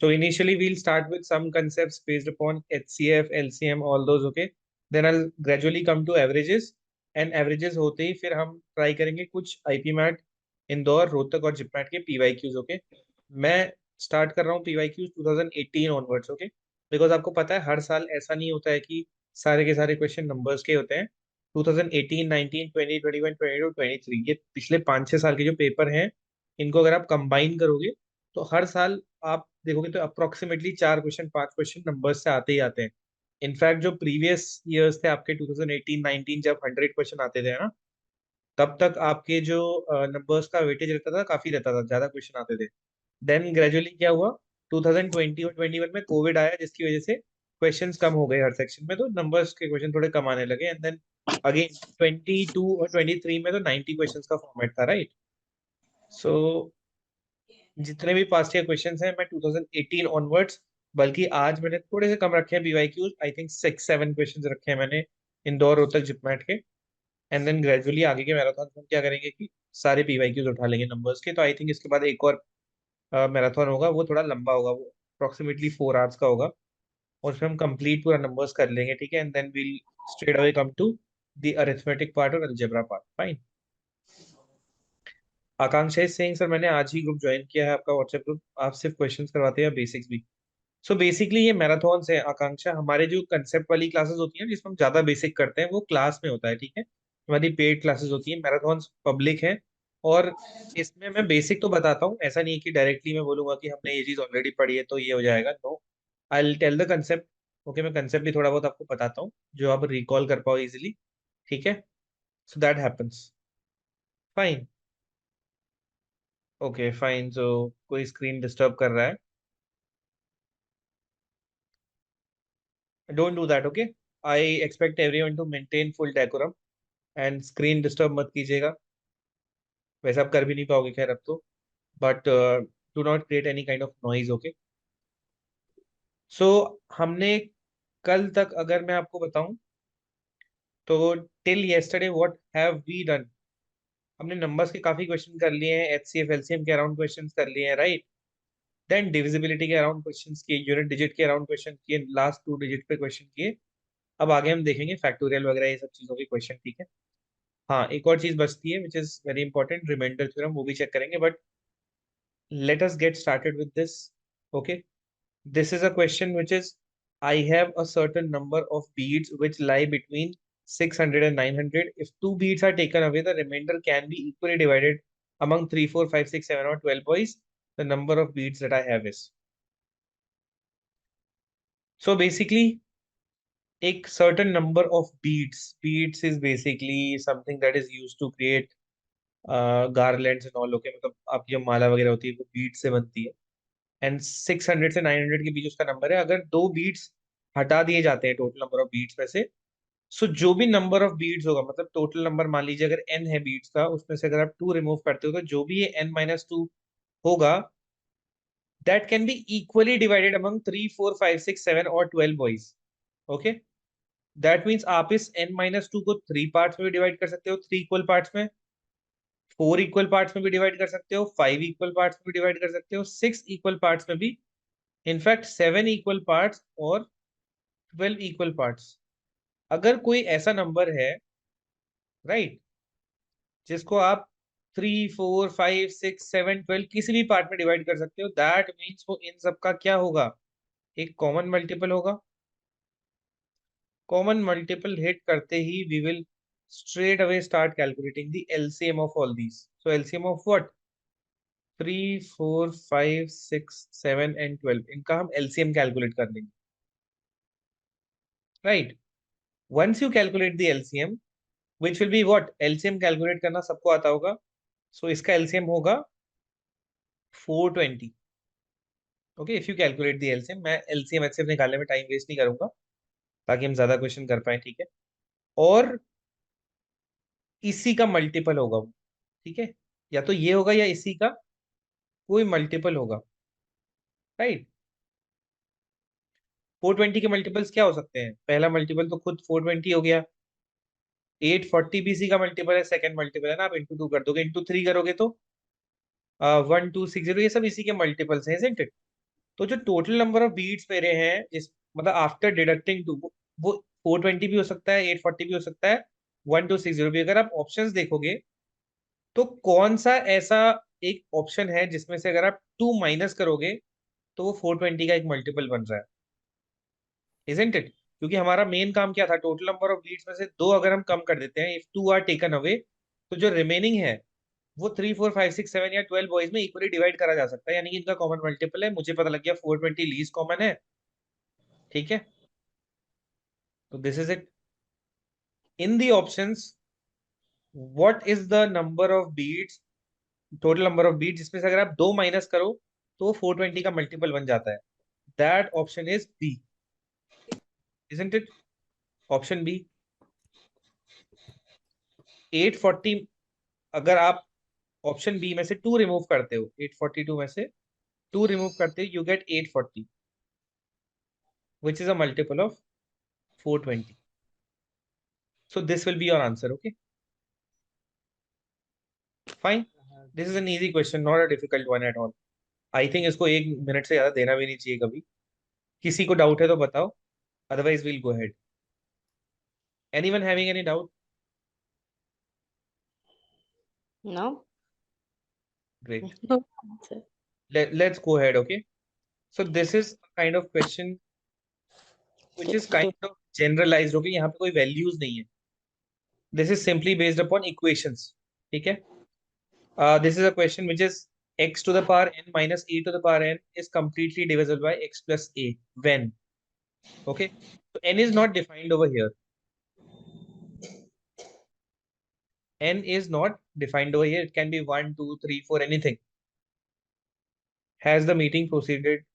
So initially we'll start with some concepts based upon HCF, LCM, all those, okay. Then I'll gradually come to averages, and averages होते ही फिर हम try करेंगे कुछ IP mat, Indore, Rohtak और जिपमैट के PYQs, okay. मैं start कर रहा हूँ पीवाईक्यूज 2018 ऑनवर्ड्स, ओके। बिकॉज आपको पता है हर साल ऐसा नहीं होता है कि सारे के सारे क्वेश्चन नंबर्स के होते हैं। 2018, 19, 20, 21, 22, 23, ये पिछले 5-6 साल के जो पेपर हैं, इनको अगर आप कंबाइन करोगे तो हर साल आप देखोगे तो अप्रोक्सीमेटली 4 क्वेश्चन 5 क्वेश्चन नंबर्स से आते ही आते हैं। इनफैक्ट जो प्रीवियस ईयर्स थे आपके 2018-19, जब 100 क्वेश्चन आते थे ना, तब तक आपके जो नंबर्स का वेटेज रहता था, काफी रहता था, ज्यादा क्वेश्चन आते थे। देन ग्रेजुअली क्या हुआ, 2020 और 21 में कोविड आया, जिसकी वजह से क्वेश्चंस कम हो गए हर सेक्शन में, तो नंबर्स के क्वेश्चन थोड़े कम आने लगे। एंड देन अगेन 22 और 23 में तो 90 क्वेश्चंस का फॉर्मेट था, राइट। सो जितने भी पास्ट ईयर क्वेश्चंस हैं मैं 2018 ऑनवर्ड्स, बल्कि आज मैंने थोड़े से कम रखे हैं बीवाईक्यूज, आई थिंक 6-7 क्वेश्चंस रखे हैं मैंने इंदौर, रोहतक, जिपमैट के। एंड देन ग्रेजुअली आगे के मैराथन हम क्या करेंगे कि सारे पीवाईक्यूज उठा लेंगे नंबर्स के। तो आई थिंक इसके बाद एक और मैराथन होगा, वो थोड़ा लंबा होगा, वो अप्रोक्सीमेटली 4 आवर्स का होगा, और उसमें हम कंप्लीट पूरा नंबर्स कर लेंगे, ठीक है। And then we'll straight away come to the arithmetic part और algebra part, fine. Akanksha is saying sir मैंने आज ही ग्रुप ज्वाइन किया है आपका, व्हाट्सएप ग्रुप, आप सिर्फ क्वेश्चंस करवाते हैं, बेसिक्स भी। सो बेसिकली ये मैराथॉन्स है आकांक्षा, हमारे जो कंसेप्ट वाली क्लासेस होती हैं जिसमें हम ज्यादा बेसिक करते हैं, वो क्लास में होता है, ठीक है। हमारी पेड क्लासेस होती है, मैराथॉन्स पब्लिक है। और इसमें मैं बेसिक तो बताता हूँ, ऐसा नहीं है कि डायरेक्टली मैं बोलूंगा कि हमने ये चीज ऑलरेडी पढ़ी है तो ये हो जाएगा, no. I will tell the concept, okay. मैं कंसेप्ट भी थोड़ा बहुत आपको बताता हूँ जो आप रिकॉल कर पाओ इजिली, ठीक है। So that happens, fine. Okay fine, so कोई स्क्रीन डिस्टर्ब कर रहा है, don't do that, okay. I expect everyone to maintain full decorum, and screen disturb मत कीजिएगा। वैसे आप कर भी नहीं पाओगे खैर अब तो, but do not create any kind of noise, okay. So हमने कल तक अगर मैं आपको बताऊं तो till yesterday what have we done, हमने नंबर्स के काफी क्वेश्चन कर लिए हैं, एचसीएफ एलसीएम के अराउंड क्वेश्चन कर लिए हैं, राइट। देन डिविजिबिलिटी के अराउंड क्वेश्चन किए, यूनिट डिजिट के अराउंड क्वेश्चन किए, लास्ट 2 डिजिट पे क्वेश्चन किए। अब आगे हम देखेंगे फैक्टोरियल वगैरह ये सब चीजों के क्वेश्चन, ठीक है। हाँ, एक और चीज बचती है which is very important, reminder theorem, वो भी चेक करेंगे, but let us get started with this, okay. This is a question which is, I have a certain number of beads which lie between 600 and 900. If 2 beads are taken away, the remainder can be equally divided among 3, 4, 5, 6, 7 or 12 boys. The number of beads that I have is, so basically एक certain number of beads is basically something that is used to create garlands and all, okay, मतलब आपकी जो माला वगैरह होती है वो बीड से बनती है। एंड 600 से 900 के बीच उसका नंबर है। अगर 2 बीट्स हटा दिए जाते हैं टोटल नंबर ऑफ बीट्स में से, सो जो भी नंबर ऑफ बीट्स होगा, मतलब टोटल नंबर मान लीजिए अगर n है बीट्स का, उसमें से अगर आप 2 रिमूव करते हो तो जो भी ये n-2 होगा, that can be equally divided among 3, 4, 5, 6, 7 और 12 बॉयज, ओके। दैट मीन्स आप इस n-2 को 3 पार्ट्स में भी डिवाइड कर सकते हो, 3 इक्वल पार्ट्स में, 4 इक्वल पार्ट्स में भी डिवाइड कर सकते हो, 5 इक्वल पार्ट्स में भी डिवाइड कर सकते हो, 6 इक्वल पार्ट्स में भी, इनफैक्ट 7 इक्वल पार्ट्स और 12 इक्वल पार्ट्स। अगर कोई ऐसा नंबर है, राइट, जिसको आप 3, 4, 5, 6, 7, 12 किसी भी पार्ट में डिवाइड कर सकते हो, दैट मीन्स वो इन सब का क्या होगा, एक कॉमन मल्टीपल होगा। कॉमन मल्टीपल हिट करते ही we will straight away start calculating the LCM of all these. So LCM of what? 3, 4, 5, 6, 7 and 12, इनका हम LCM कैलकुलेट कर लेंगे, right. Once you calculate the LCM, which will be what, LCM calculate करना सबको आता होगा, सो इसका LCM होगा 420, okay. If you calculate the LCM, मैं LCM HCF निकालने में टाइम वेस्ट नहीं करूंगा ताकि हम ज्यादा क्वेश्चन कर पाए, ठीक है। और इसी का मल्टीपल होगा वो, ठीक है, या तो ये होगा या इसी का कोई मल्टीपल होगा, राइट। 420 के मल्टीपल्स क्या हो सकते हैं, पहला मल्टीपल तो खुद 420 हो गया, 840 भी इसी का मल्टीपल है, सेकंड मल्टीपल है ना, आप इंटू 2 कर दोगे, इंटू 3 करोगे तो 1260, ये सब इसी के मल्टीपल्स हैं, isn't it? तो जो टोटल नंबर ऑफ बीट्स मेरे हैं इस मतलब आफ्टर डिडक्टिंग टू, वो 420 भी हो सकता है, 840 भी हो सकता है, 1260 भी। अगर आप ऑप्शंस देखोगे तो कौन सा ऐसा एक ऑप्शन है जिसमें से अगर आप 2 माइनस करोगे तो वो 420 का एक मल्टीपल बन रहा है, इजंट इट? क्योंकि हमारा मेन काम क्या था, टोटल नंबर ऑफ बीट्स में से दो अगर हम कम कर देते हैं, if two are taken away, तो जो रिमेनिंग है वो 3 4 5 6 7 या 12 बॉयज में इक्वली डिवाइड करा जा सकता है, यानी कि इनका कॉमन मल्टीपल है। मुझे पता लग गया 420 लीस्ट कॉमन है, ठीक है? तो this is it. In the options what is the number of beats, total number of beat जिसमें से अगर आप दो माइनस करो तो 420 का मल्टीपल बन जाता है? That option is B, isn't it? Option B 840। अगर आप ऑप्शन बी में से टू रिमूव करते हो, 842 में से टू रिमूव करते हो, you get 840, which is a multiple of 420. So this will be your answer, okay? Fine. This is an easy question, not a difficult one at all. I think इसको 1 minute से ज्यादा देना भी नहीं चाहिए कभी। किसी को डाउट है तो बताओ, otherwise we'll go ahead. Anyone having any doubt? No. Great. No answer. Let's go ahead, okay? So this is a kind of question which is kind 62. of generalized, okay? यहाँ पे कोई values नहीं है। This is simply based upon equations, ठीक है? This is a question which is x to the power n minus a to the power n is completely divisible by x plus a when, okay? So n is not defined over here. N is not defined over here. It can be 1, 2, 3, 4, anything. Has the meeting proceeded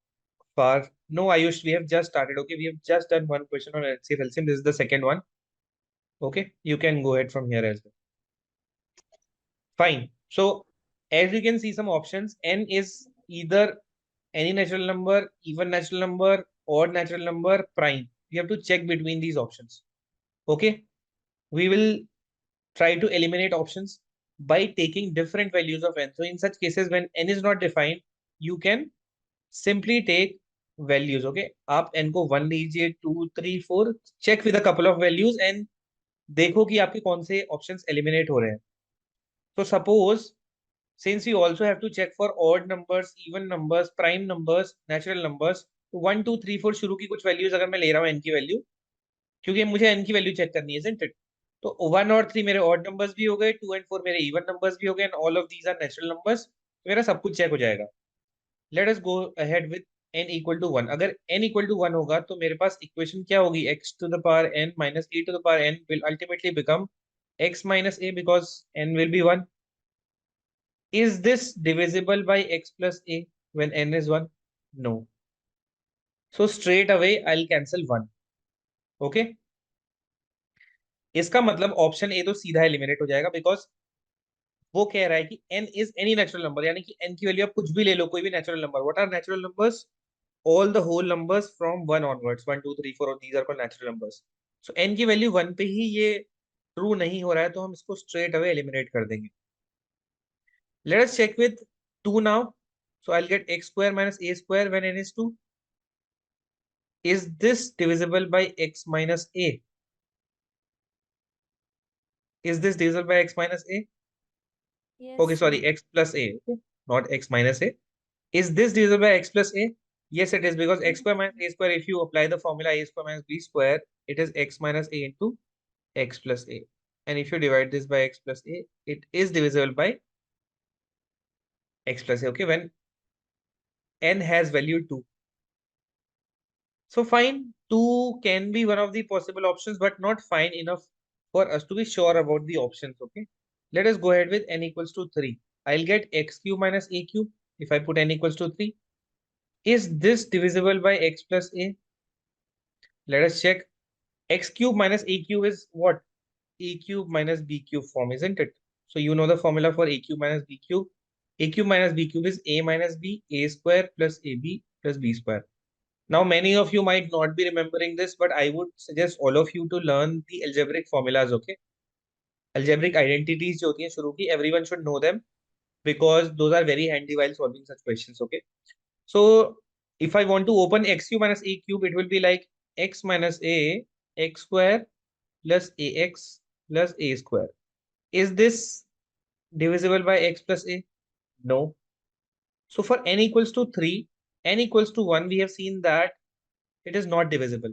far? No, Ayush, we have just started. Okay, we have just done one question on LCF LCM. This is the second one. Okay, you can go ahead from here as well. Fine. So, as you can see some options, N is either any natural number, even natural number, odd natural number, prime. You have to check between these options. Okay, we will try to eliminate options by taking different values of n. So in such cases, when n is not defined, you can simply take values. Okay, आप n को 1 लीजिए, 2, 3, 4, check with a couple of values and देखो कि आपके कौन से options eliminate हो रहे हैं. So suppose since we also have to check for odd numbers, even numbers, prime numbers, natural numbers, तो 1, 2, 3, 4 शुरू की कुछ values अगर मैं ले रहा हूँ n की वैल्यू, क्योंकि मुझे n की वैल्यू चेक करनी है, isn't it? तो 1 और 3 मेरे ऑड नंबर्स भी हो गए, 2 एंड 4 मेरे इवन नंबर्स भी हो गए, and all of these are natural numbers. मेरा सब कुछ चेक हो जाएगा। Let us go ahead with n equal to 1। अगर n इक्वल टू 1 होगा तो मेरे पास इक्वेशन क्या होगी? x to the power n minus e to the power n will ultimately become x minus a because n will be 1। Is this divisible by x plus a when n is 1? No. So straight away I'll cancel 1. Okay, इसका मतलब option A तो सीधा eliminate हो जाएगा, because वो कह रहा है कि n is any natural number, यानी कि n की वैल्यू आप कुछ भी ले लो, कोई भी natural number. What are natural numbers? All the whole numbers from 1 onwards, 1 2 3 4, और these are called natural numbers. So n की वैल्यू 1 पे ही ये ट्रू नहीं हो रहा है, तो हम इसको स्ट्रेट अवे एलिमिनेट कर देंगे। Let us check with 2 now. So I will get x square minus a square when n is 2। Is this divisible by x minus a? Is this divisible by x minus a? Yes, Okay, sorry, sir. x plus a, okay? Not x minus a. Is this divisible by x plus a? Yes, it is, because x square minus a square, if you apply the formula a square minus b square, it is x minus a into x plus a. And if you divide this by x plus a, it is divisible by x plus a, okay, when n has value 2. So fine, 2 can be one of the possible options, but not fine enough for us to be sure about the options, okay? Let us go ahead with n equals to 3. I'll get x cube minus a cube if I put n equals to 3. Is this divisible by x plus a? Let us check. X cube minus a cube is what? A cube minus b cube form, isn't it? So you know the formula for a cube minus b cube. A cube minus b cube is a minus b, a square plus ab plus b square. Now, many of you might not be remembering this, but I would suggest all of you to learn the algebraic formulas, okay? Algebraic identities जो होती हैं शुरू की, everyone should know them because those are very handy while solving such questions, okay? So If I want to open x cube minus a cube, it will be like x minus a x square plus ax plus a square. Is this divisible by x plus a? No. So for n equals to 3, n equals to 1, we have seen that it is not divisible.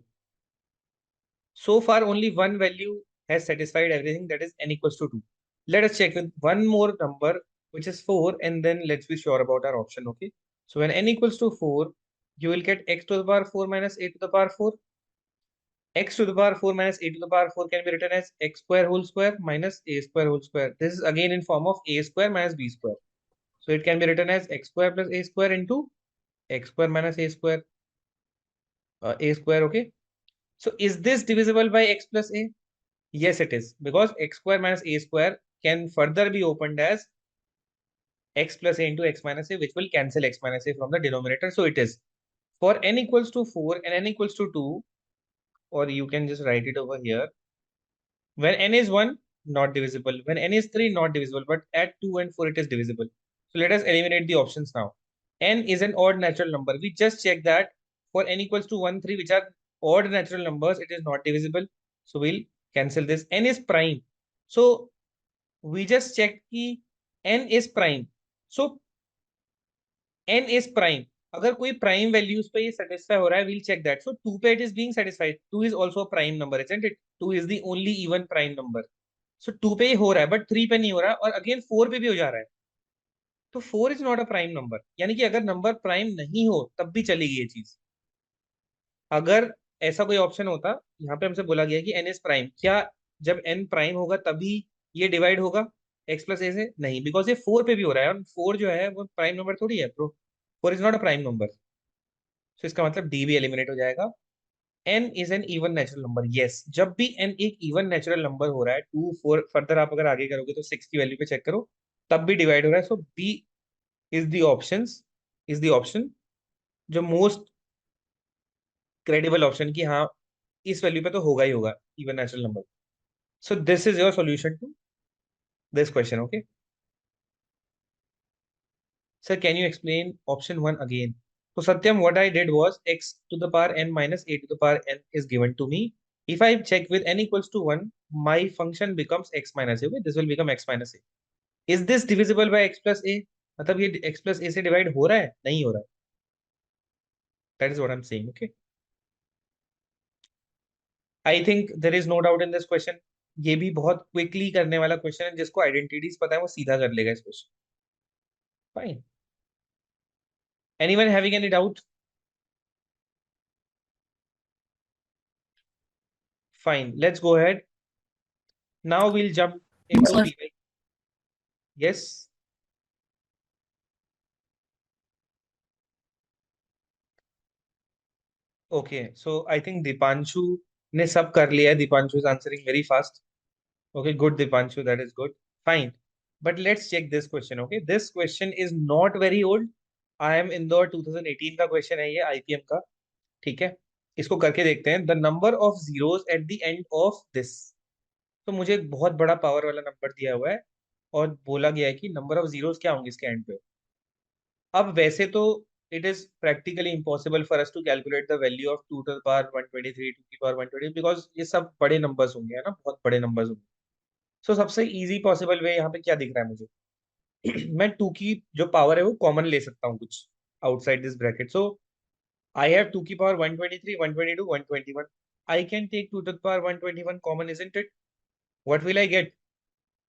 So far, only one value has satisfied everything, that is n equals to 2. Let us check with one more number, which is 4, and then let's be sure about our option, okay? So when n equals to 4, you will get x to the power 4 minus a to the power 4. X to the power 4 minus a to the power 4 can be written as x square whole square minus a square whole square. This is again in form of a square minus b square. So it can be written as x square plus a square into x square minus a square, okay? So is this divisible by x plus a? Yes, it is, because x square minus a square can further be opened as x plus a into x minus a, which will cancel x minus a from the denominator. So it is. For n equals to 4 and n equals to 2, or you can just write it over here. When n is 1, not divisible. When n is 3, not divisible. But at 2 and 4, it is divisible. So let us eliminate the options now. N is an odd natural number. We just check that for n equals to 1, 3, which are odd natural numbers, it is not divisible. So we'll cancel this. N is prime. So we just checked कि n is prime. So n is prime. अगर कोई prime values पे ये satisfy हो रहा है, we'll check that. So 2 पे it is being satisfied. 2 is also a prime number, isn't it? 2 is the only even prime number. So 2 पे ही हो रहा है, but 3 पे नहीं हो रहा है, और अगेन 4 पे भी हो जा रहा है. तो 4 is not a prime number. यानी कि अगर नंबर प्राइम नहीं हो तब भी चलेगी ये चीज. अगर ऐसा कोई ऑप्शन होता, यहाँ पे हमसे बोला गया कि n इज प्राइम, क्या जब n प्राइम होगा तभी ये डिवाइड होगा x प्लस ए से? नहीं, बिकॉज ये 4 पे भी हो रहा है, और 4 जो है वो प्राइम नंबर थोड़ी है bro. 4 is not a prime number. So इसका मतलब d भी एलिमिनेट हो जाएगा. n is an even natural number. Yes, जब भी n एक इवन नेचुरल नंबर हो रहा है, 2 4 फर्दर आप अगर आगे करोगे तो 6 की वैल्यू पे चेक करो, तब भी डिवाइड हो रहा है. So b is the option जो मोस्ट क्रेडिबल ऑप्शन, की हाँ इस वैल्यू पे तो होगा ही होगा even natural number. So this is your solution to this question. Okay sir, can you explain option 1 again? So Satyam, what I did was x to the power n minus a to the power n is given to me. If I check with n equals to 1, my function becomes x minus a. Okay? This will become x minus a. Is this divisible by x plus a? मतलब ये x plus a से divide हो रहा है? नहीं हो रहा है. That is what I'm saying. Okay. I think there is no doubt in this question. ये भी बहुत क्विकली करने वाला क्वेश्चन है. जिसको आइडेंटिटीज पता है वो सीधा कर लेगा इस question. Fine. Anyone having any doubt? Fine. Let's go ahead. Now we'll jump into PY. Yes. Okay. So I think Dipanshu ने सब कर लिया है. Dipanshu is answering very fast. Okay. Good, Dipanshu. That is good. Fine. But let's check this question. Okay. This question is not very old. I am Indore 2018 का question है ये, IPM का. ठीक है. इसको करके देखते हैं. The number of zeros at the end of this. तो मुझे एक बहुत बड़ा पावर वाला नंबर दिया हुआ है, और बोला गया है कि नंबर ऑफ जीरोस क्या होंगे इसके एंड पे. अब वैसे तो it is practically impossible for us to calculate the value of 2 to the power 123 2 की पावर 120, बिकॉज ये सब बड़े नंबर्स होंगे, है ना, बहुत बड़े नंबर्स होंगे. सो सबसे इजी पॉसिबल वे यहाँ पे क्या दिख रहा है मुझे? मैं 2 की जो पावर है वो कॉमन ले सकता हूँ कुछ outside this bracket. So I have 2 की power 123 122 121. I can take 2 to the power 121 common, isn't it? What will I get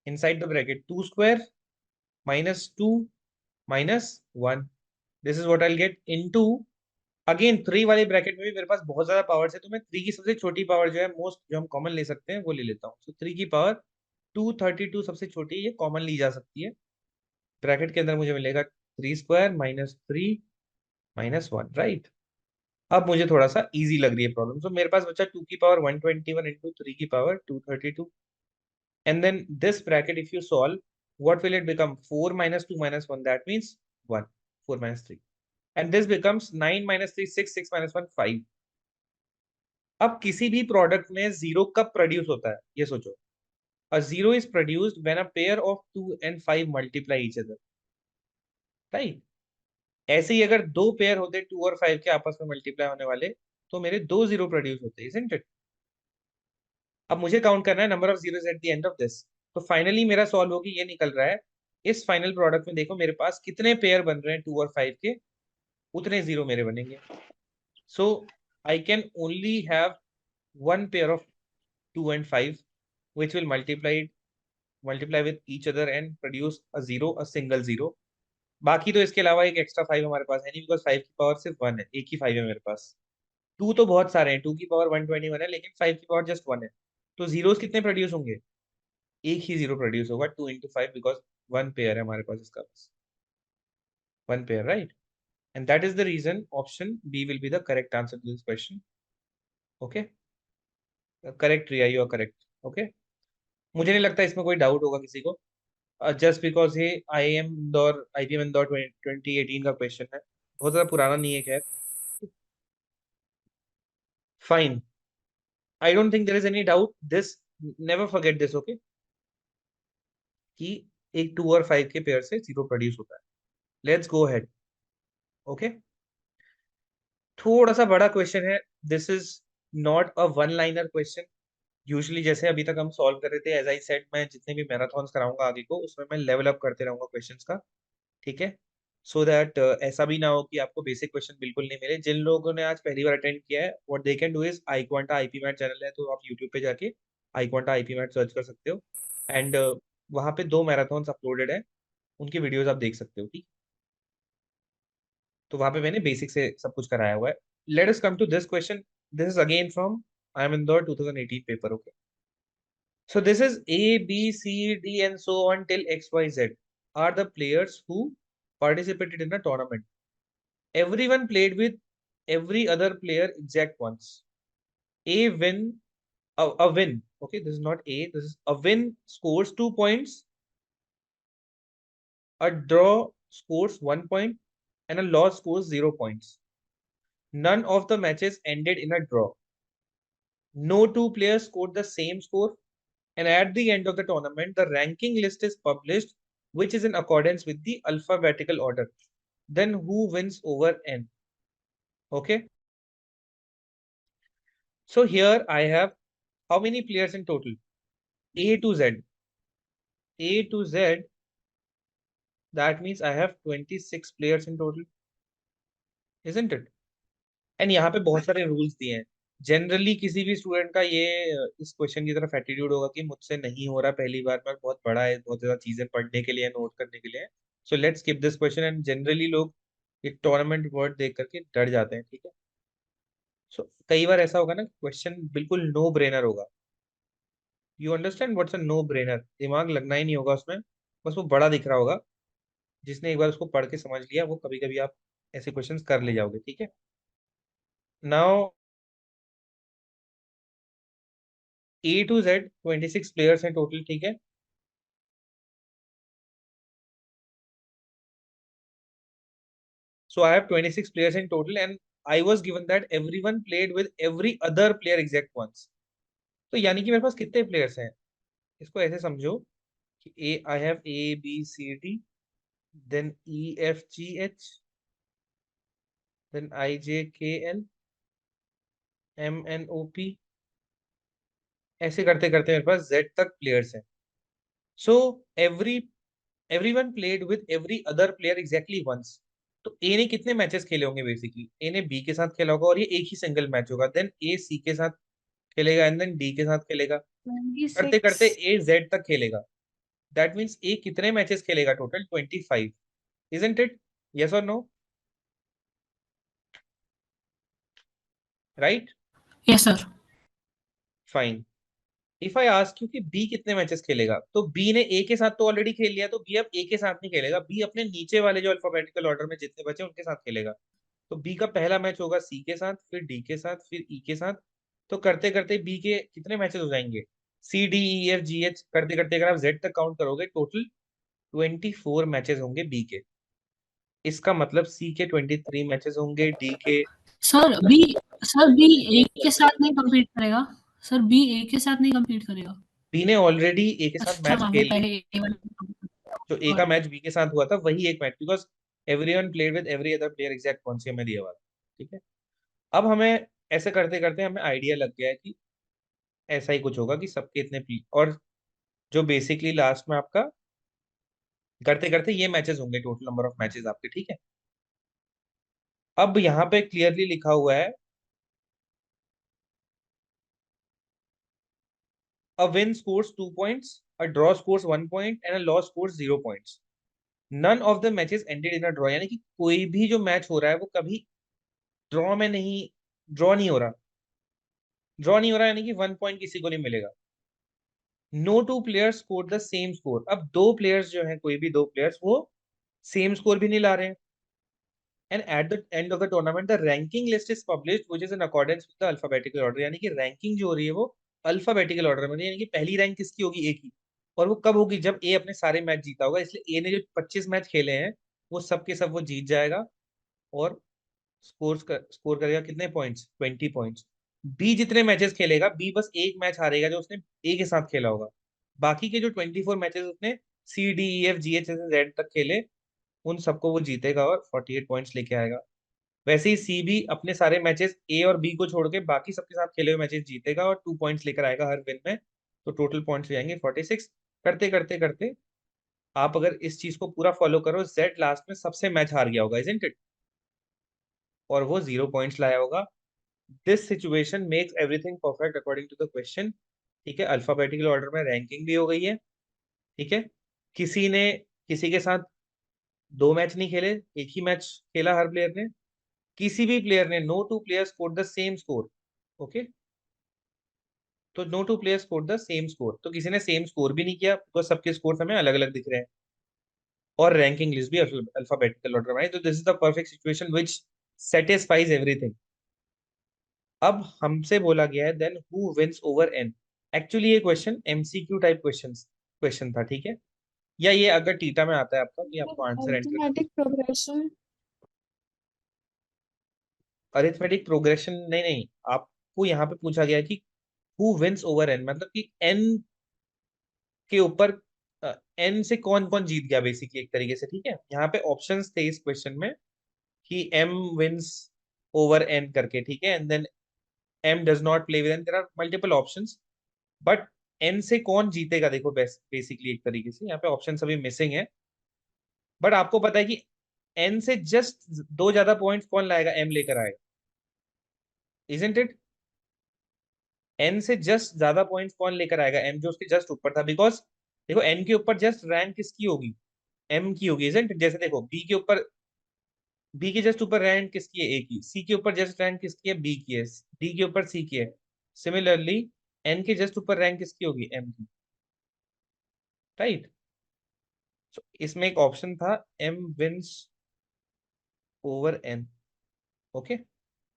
inside the bracket? 2 square minus 2 minus 1. This is what I'll get into. Again 3 वाले bracket में भी मेरे पास बहुत ज्यादा powers है, तो मैं 3 की सबसे छोटी पावर जो है, मोस्ट जो हम कॉमन ले सकते हैं, वो ले लेता हूँ. तो 3 की पावर 232 सबसे छोटी, ये कॉमन ली जा सकती है. ब्रैकेट के अंदर मुझे मिलेगा 3 स्क्वायर माइनस 3 माइनस 1. राइट. अब मुझे थोड़ा सा इजी लग रही है प्रॉब्लम. तो मेरे पास बचा 2 की पावर 121 इंटू 3 की power 232. And then this bracket, if you solve, what will it become? 4 minus 2 minus 1, that means 1. 4 minus 3. And this becomes 9 minus 3, 6, 6 minus 1, 5. अब किसी भी प्रोडक्ट में जीरो कब प्रोड्यूस होता है, ये सोचो. A zero is produced when a pair of 2 and 5 multiply each other. Right? ऐसे ही अगर दो पेयर होते 2 और 5 के आपस में मल्टीप्लाई होने वाले, तो मेरे 2 जीरो प्रोड्यूस होते, इजंट इट? अब मुझे काउंट करना है number of zeros at the end of this. तो फाइनली मेरा सॉल्व होगी ये निकल रहा है, इस फाइनल प्रोडक्ट में देखो मेरे पास कितने पेयर बन रहे हैं 2 और 5 के, उतने जीरो मेरे बनेंगे। So I can only have one pair of 2 and 5 which will multiply with each other and produce a zero, a single zero। बाकी तो इसके अलावा एक एक्स्ट्रा 5 हमारे पास है नहीं, बिकॉज 5 की पावर सिर्फ 1 है, एक ही 5 है मेरे पास। 2 तो बहुत सारे हैं, 2 की पावर 121 है, लेकिन 5 की पावर जस्ट 1 है। तो जीरोस कितने प्रोड्यूस होंगे? एक ही जीरो प्रोड्यूस होगा, 2 into 5, बिकॉज 1 पेयर है हमारे पास इसका, बस 1 pair, right? And that is the reason option B will be the correct answer to this question. Okay, correct Riya, you are correct. Okay, मुझे नहीं लगता इसमें कोई डाउट होगा किसी को, जस्ट बिकॉज ये IIM इंदौर 2018 का क्वेश्चन है, बहुत ज्यादा पुराना नहीं है, खैर fine. I don't think there is any doubt this, never forget this, okay, कि एक 2 और 5 के पेयर से जीरो प्रोड्यूस होता है। Let's go ahead. ओके, थोड़ा सा बड़ा क्वेश्चन है, this is not a one liner question. Usually जैसे अभी तक हम सॉल्व कर रहे थे, एज आई सेड, मैं जितने भी मैराथन्स कराऊंगा आगे को, उसमें मैं लेवल अप करते रहूंगा क्वेश्चंस का, ठीक है? सो दैट ऐसा भी ना हो कि आपको बेसिक क्वेश्चन बिल्कुल नहीं मिले। जिन लोगों ने आज पहली बार अटेंड किया है, what they can do is, iQuanta IPMAT channel है, तो आप यूट्यूब पे जाके iQuanta IPMAT search कर सकते हो, एंड वहाँ पे 2 मैराथन्स अपलोडेड है, उनकी वीडियोस आप देख सकते हो, ठीक? तो वहाँ पे मैंने बेसिक से सब कुछ कराया हुआ है। Let us come to this question, this is again from IIM Indore 2018 paper, okay? So this is A, B, C, D, and so on till X, Y, Z are the players who participated in a tournament. Everyone played with every other player exact once. A win, a win. Okay, this is not A. This is a win scores 2 points. A draw scores 1 point, and a loss scores 0 points. None of the matches ended in a draw. No two players scored the same score. And at the end of the tournament, the ranking list is published, which is in accordance with the alphabetical order. Then who wins over N? Okay. So here I have how many players in total? A to Z. A to Z. That means I have 26 players in total, isn't it? And यहाँ पे बहुत सारे rules दिए हैं। Generally किसी भी student का ये इस क्वेश्चन की तरफ एटीट्यूड होगा कि मुझसे नहीं हो रहा, पहली बार में बहुत बड़ा है, बहुत ज्यादा चीजें पढ़ने के लिए, नोट करने के लिए। So let's skip this question, and generally लोग ये टूर्नामेंट वर्ड देख करके डर जाते हैं, ठीक है? सो कई बार ऐसा होगा ना, क्वेश्चन बिल्कुल नो ब्रेनर होगा। You understand what's a no brainer? दिमाग लगना ही नहीं होगा उसमें, बस वो बड़ा दिख रहा होगा। जिसने एक बार उसको पढ़ के समझ लिया, वो कभी कभी आप ऐसे क्वेश्चंस कर ले जाओगे, ठीक है? Now A to Z 26 players हैं टोटल, ठीक है? So I have 26 players in total, and I was given that everyone played with every other player exact once. तो यानी कि मेरे पास कितने प्लेयर्स हैं? इसको ऐसे समझो कि I have A, B, C, D, then E, F, G, H, then I, J, K, L, M, N, O, P, ऐसे करते करते मेरे पास Z तक प्लेयर्स हैं। So everyone played with every other player exactly once. तो ए ने कितने matches खेले होंगे? बेसिकली ए ने बी के साथ खेला होगा, और ये एक ही सिंगल मैच होगा। देन ए सी के साथ खेलेगा, एंड देन डी के साथ खेलेगा, करते करते 26. ए जेड तक खेलेगा। दैट मीन्स ए कितने मैचेस खेलेगा? Total 25, isn't it? यस और no? Right? Yes sir. Fine. If I ask you कि बी कितने मैचेस खेलेगा, तो बी ने ए के साथ तो ऑलरेडी खेल लिया, तो बी अब ए के साथ नहीं खेलेगा, बी अपने नीचे वाले जो अल्फाबेटिकल ऑर्डर में जितने बचे उनके साथ खेलेगा। तो बी का पहला मैच होगा सी के साथ, फिर डी के साथ, फिर ई के साथ। तो करते करते बी के कितने मैचेस हो जाएंगे? सी, D, E, F, G, H, करते करते अगर आप जेड तक काउंट करोगे, टोटल 24 मैचेस होंगे बी के। इसका मतलब सी के 23 मैचेस होंगे, डी के। सर बी एक के साथ नहीं कम्पीट करेगा। सर बी ए के साथ नहीं कम्पीट करेगा। बी ने ऑलरेडी ए के साथ अच्छा, मैच वो खेल लिया। पहले A1 जो ए का मैच बी के साथ हुआ था, वही एक match, because everyone played with every other player, exact कौन सी हमें दिया हुआ, ठीक है। अब हमें ऐसे करते करते हमें आइडिया लग गया है कि ऐसा ही कुछ होगा कि सबके इतने और जो बेसिकली लास्ट में आपका करते करते ये मैचेस होंगे, टोटल नंबर ऑफ मैचेस आपके, ठीक है। अब यहाँ पे क्लियरली लिखा हुआ है a win scores 2 points, a draw scores 1 point and a loss scores 0 points. None of the matches ended in a draw, यानी कि कोई भी जो मैच हो रहा है वो कभी ड्रॉ में नहीं, ड्रॉ नहीं हो रहा, ड्रॉ नहीं हो रहा यानी कि 1 पॉइंट किसी को नहीं मिलेगा। No two players score the same score, अब दो प्लेयर्स जो हैं, कोई भी दो प्लेयर्स वो सेम स्कोर भी नहीं ला रहे हैं। And at the end of the tournament the ranking list is published which is in accordance with the alphabetical order, यानी कि रैंकिंग जो हो रही है वो अल्फाबेटिकल ऑर्डर में, यानी कि पहली रैंक किसकी होगी, ए की। और वो कब होगी, जब ए अपने सारे मैच जीता होगा। इसलिए ए ने जो 25 मैच खेले हैं वो सब के सब वो जीत जाएगा और स्कोर करेगा कितने पॉइंट्स, 20 पॉइंट्स। बी जितने मैचेस खेलेगा, बी बस एक मैच हारेगा जो उसने ए के साथ खेला होगा। बाकी के जो 24 मैचेस उसने C D E F G H Z तक खेले, उन सबको वो जीतेगा और 48 पॉइंट्स लेके आएगा। वैसे ही सी भी अपने सारे मैचेस ए और बी को छोड़ के बाकी सबके साथ खेले हुए मैचेस जीतेगा और 2 पॉइंट्स लेकर आएगा हर विन में, तो टोटल पॉइंट्स हो जाएंगे 46। करते करते करते आप अगर इस चीज को पूरा फॉलो करो, जेड लास्ट में सबसे मैच हार गया होगा, इजंट इट, और वो 0 पॉइंट्स लाया होगा। This situation makes everything perfect according to the question, ठीक है। अल्फाबेटिकल ऑर्डर में रैंकिंग भी हो गई है, ठीक है। किसी ने किसी के साथ दो मैच नहीं खेले, एक ही मैच खेला हर प्लेयर ने। किसी भी प्लेयर ने, no two player score the same score, okay. तो no two player score the same score, तो किसी ने सेम स्कोर भी नहीं किया, तो सबके स्कोर हमें अलग अलग दिख रहे हैं। और रैंकिंग लिस्ट भी अल्फाबेटिकल ऑर्डर में है, तो this is the perfect situation which satisfies everything. अब हमसे बोला गया है then who wins over N. Actually ये क्वेश्चन एमसीक्यू टाइप क्वेश्चन था, ठीक है। या ये अगर टीटा में आता है आपका, ये आपको answer enter, arithmetic progression, arithmetic progression नहीं नहीं, आपको यहाँ पे पूछा गया है कि हु विंस ओवर एन, मतलब कि एन के ऊपर एन से कौन कौन जीत गया बेसिकली, एक तरीके से, ठीक है। यहाँ पे ऑप्शंस थे इस क्वेश्चन में कि एम विंस ओवर एन करके, ठीक है, and then M does not play with N, there are multiple options, but N से कौन जीतेगा, देखो बेसिकली एक तरीके से यहाँ पे ऑप्शन अभी मिसिंग है। बट आपको पता है कि एन से जस्ट दो ज्यादा पॉइंट्स कौन लाएगा, एम लेकर आएगा, इजंट इट। एन से जस्ट ज्यादा पॉइंट्स कौन लेकर आएगा, एम जो उसके जस्ट ऊपर था, बिकॉज देखो एन के ऊपर जस्ट रैंक किसकी होगी, एम की होगी, इजंट। जैसे देखो बी के जस्ट ऊपर रैंक किसकी है, ए की। सी के ऊपर जस्ट रैंक किसकी है, बी की है। डी के ऊपर सी की है। सिमिलरली एन के जस्ट ऊपर रैंक किसकी होगी, एम की, राइट। सो इसमें एक ऑप्शन था M wins over N, okay,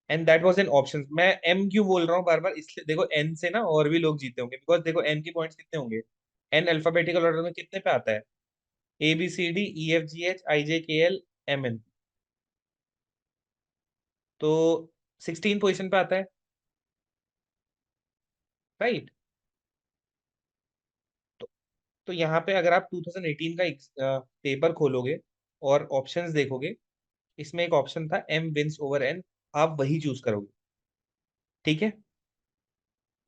and that was an option. मैं एम क्यों बोल रहा हूँ बार बार, इसलिए देखो एन से ना और भी लोग जीते होंगे, बिकॉज देखो एन की पॉइंट्स कितने होंगे, एन अल्फाबेटिकल ऑर्डर में कितने पे आता है, A B C D E F G H I J K L M N, तो 16 पोजीशन पे आता है, राइट। तो, तो यहाँ पे अगर आप 2018 का पेपर खोलोगे और ऑप्शंस देखोगे, इसमें एक ऑप्शन था एम विंस ओवर एन, आप वही चूज करोगे, ठीक है।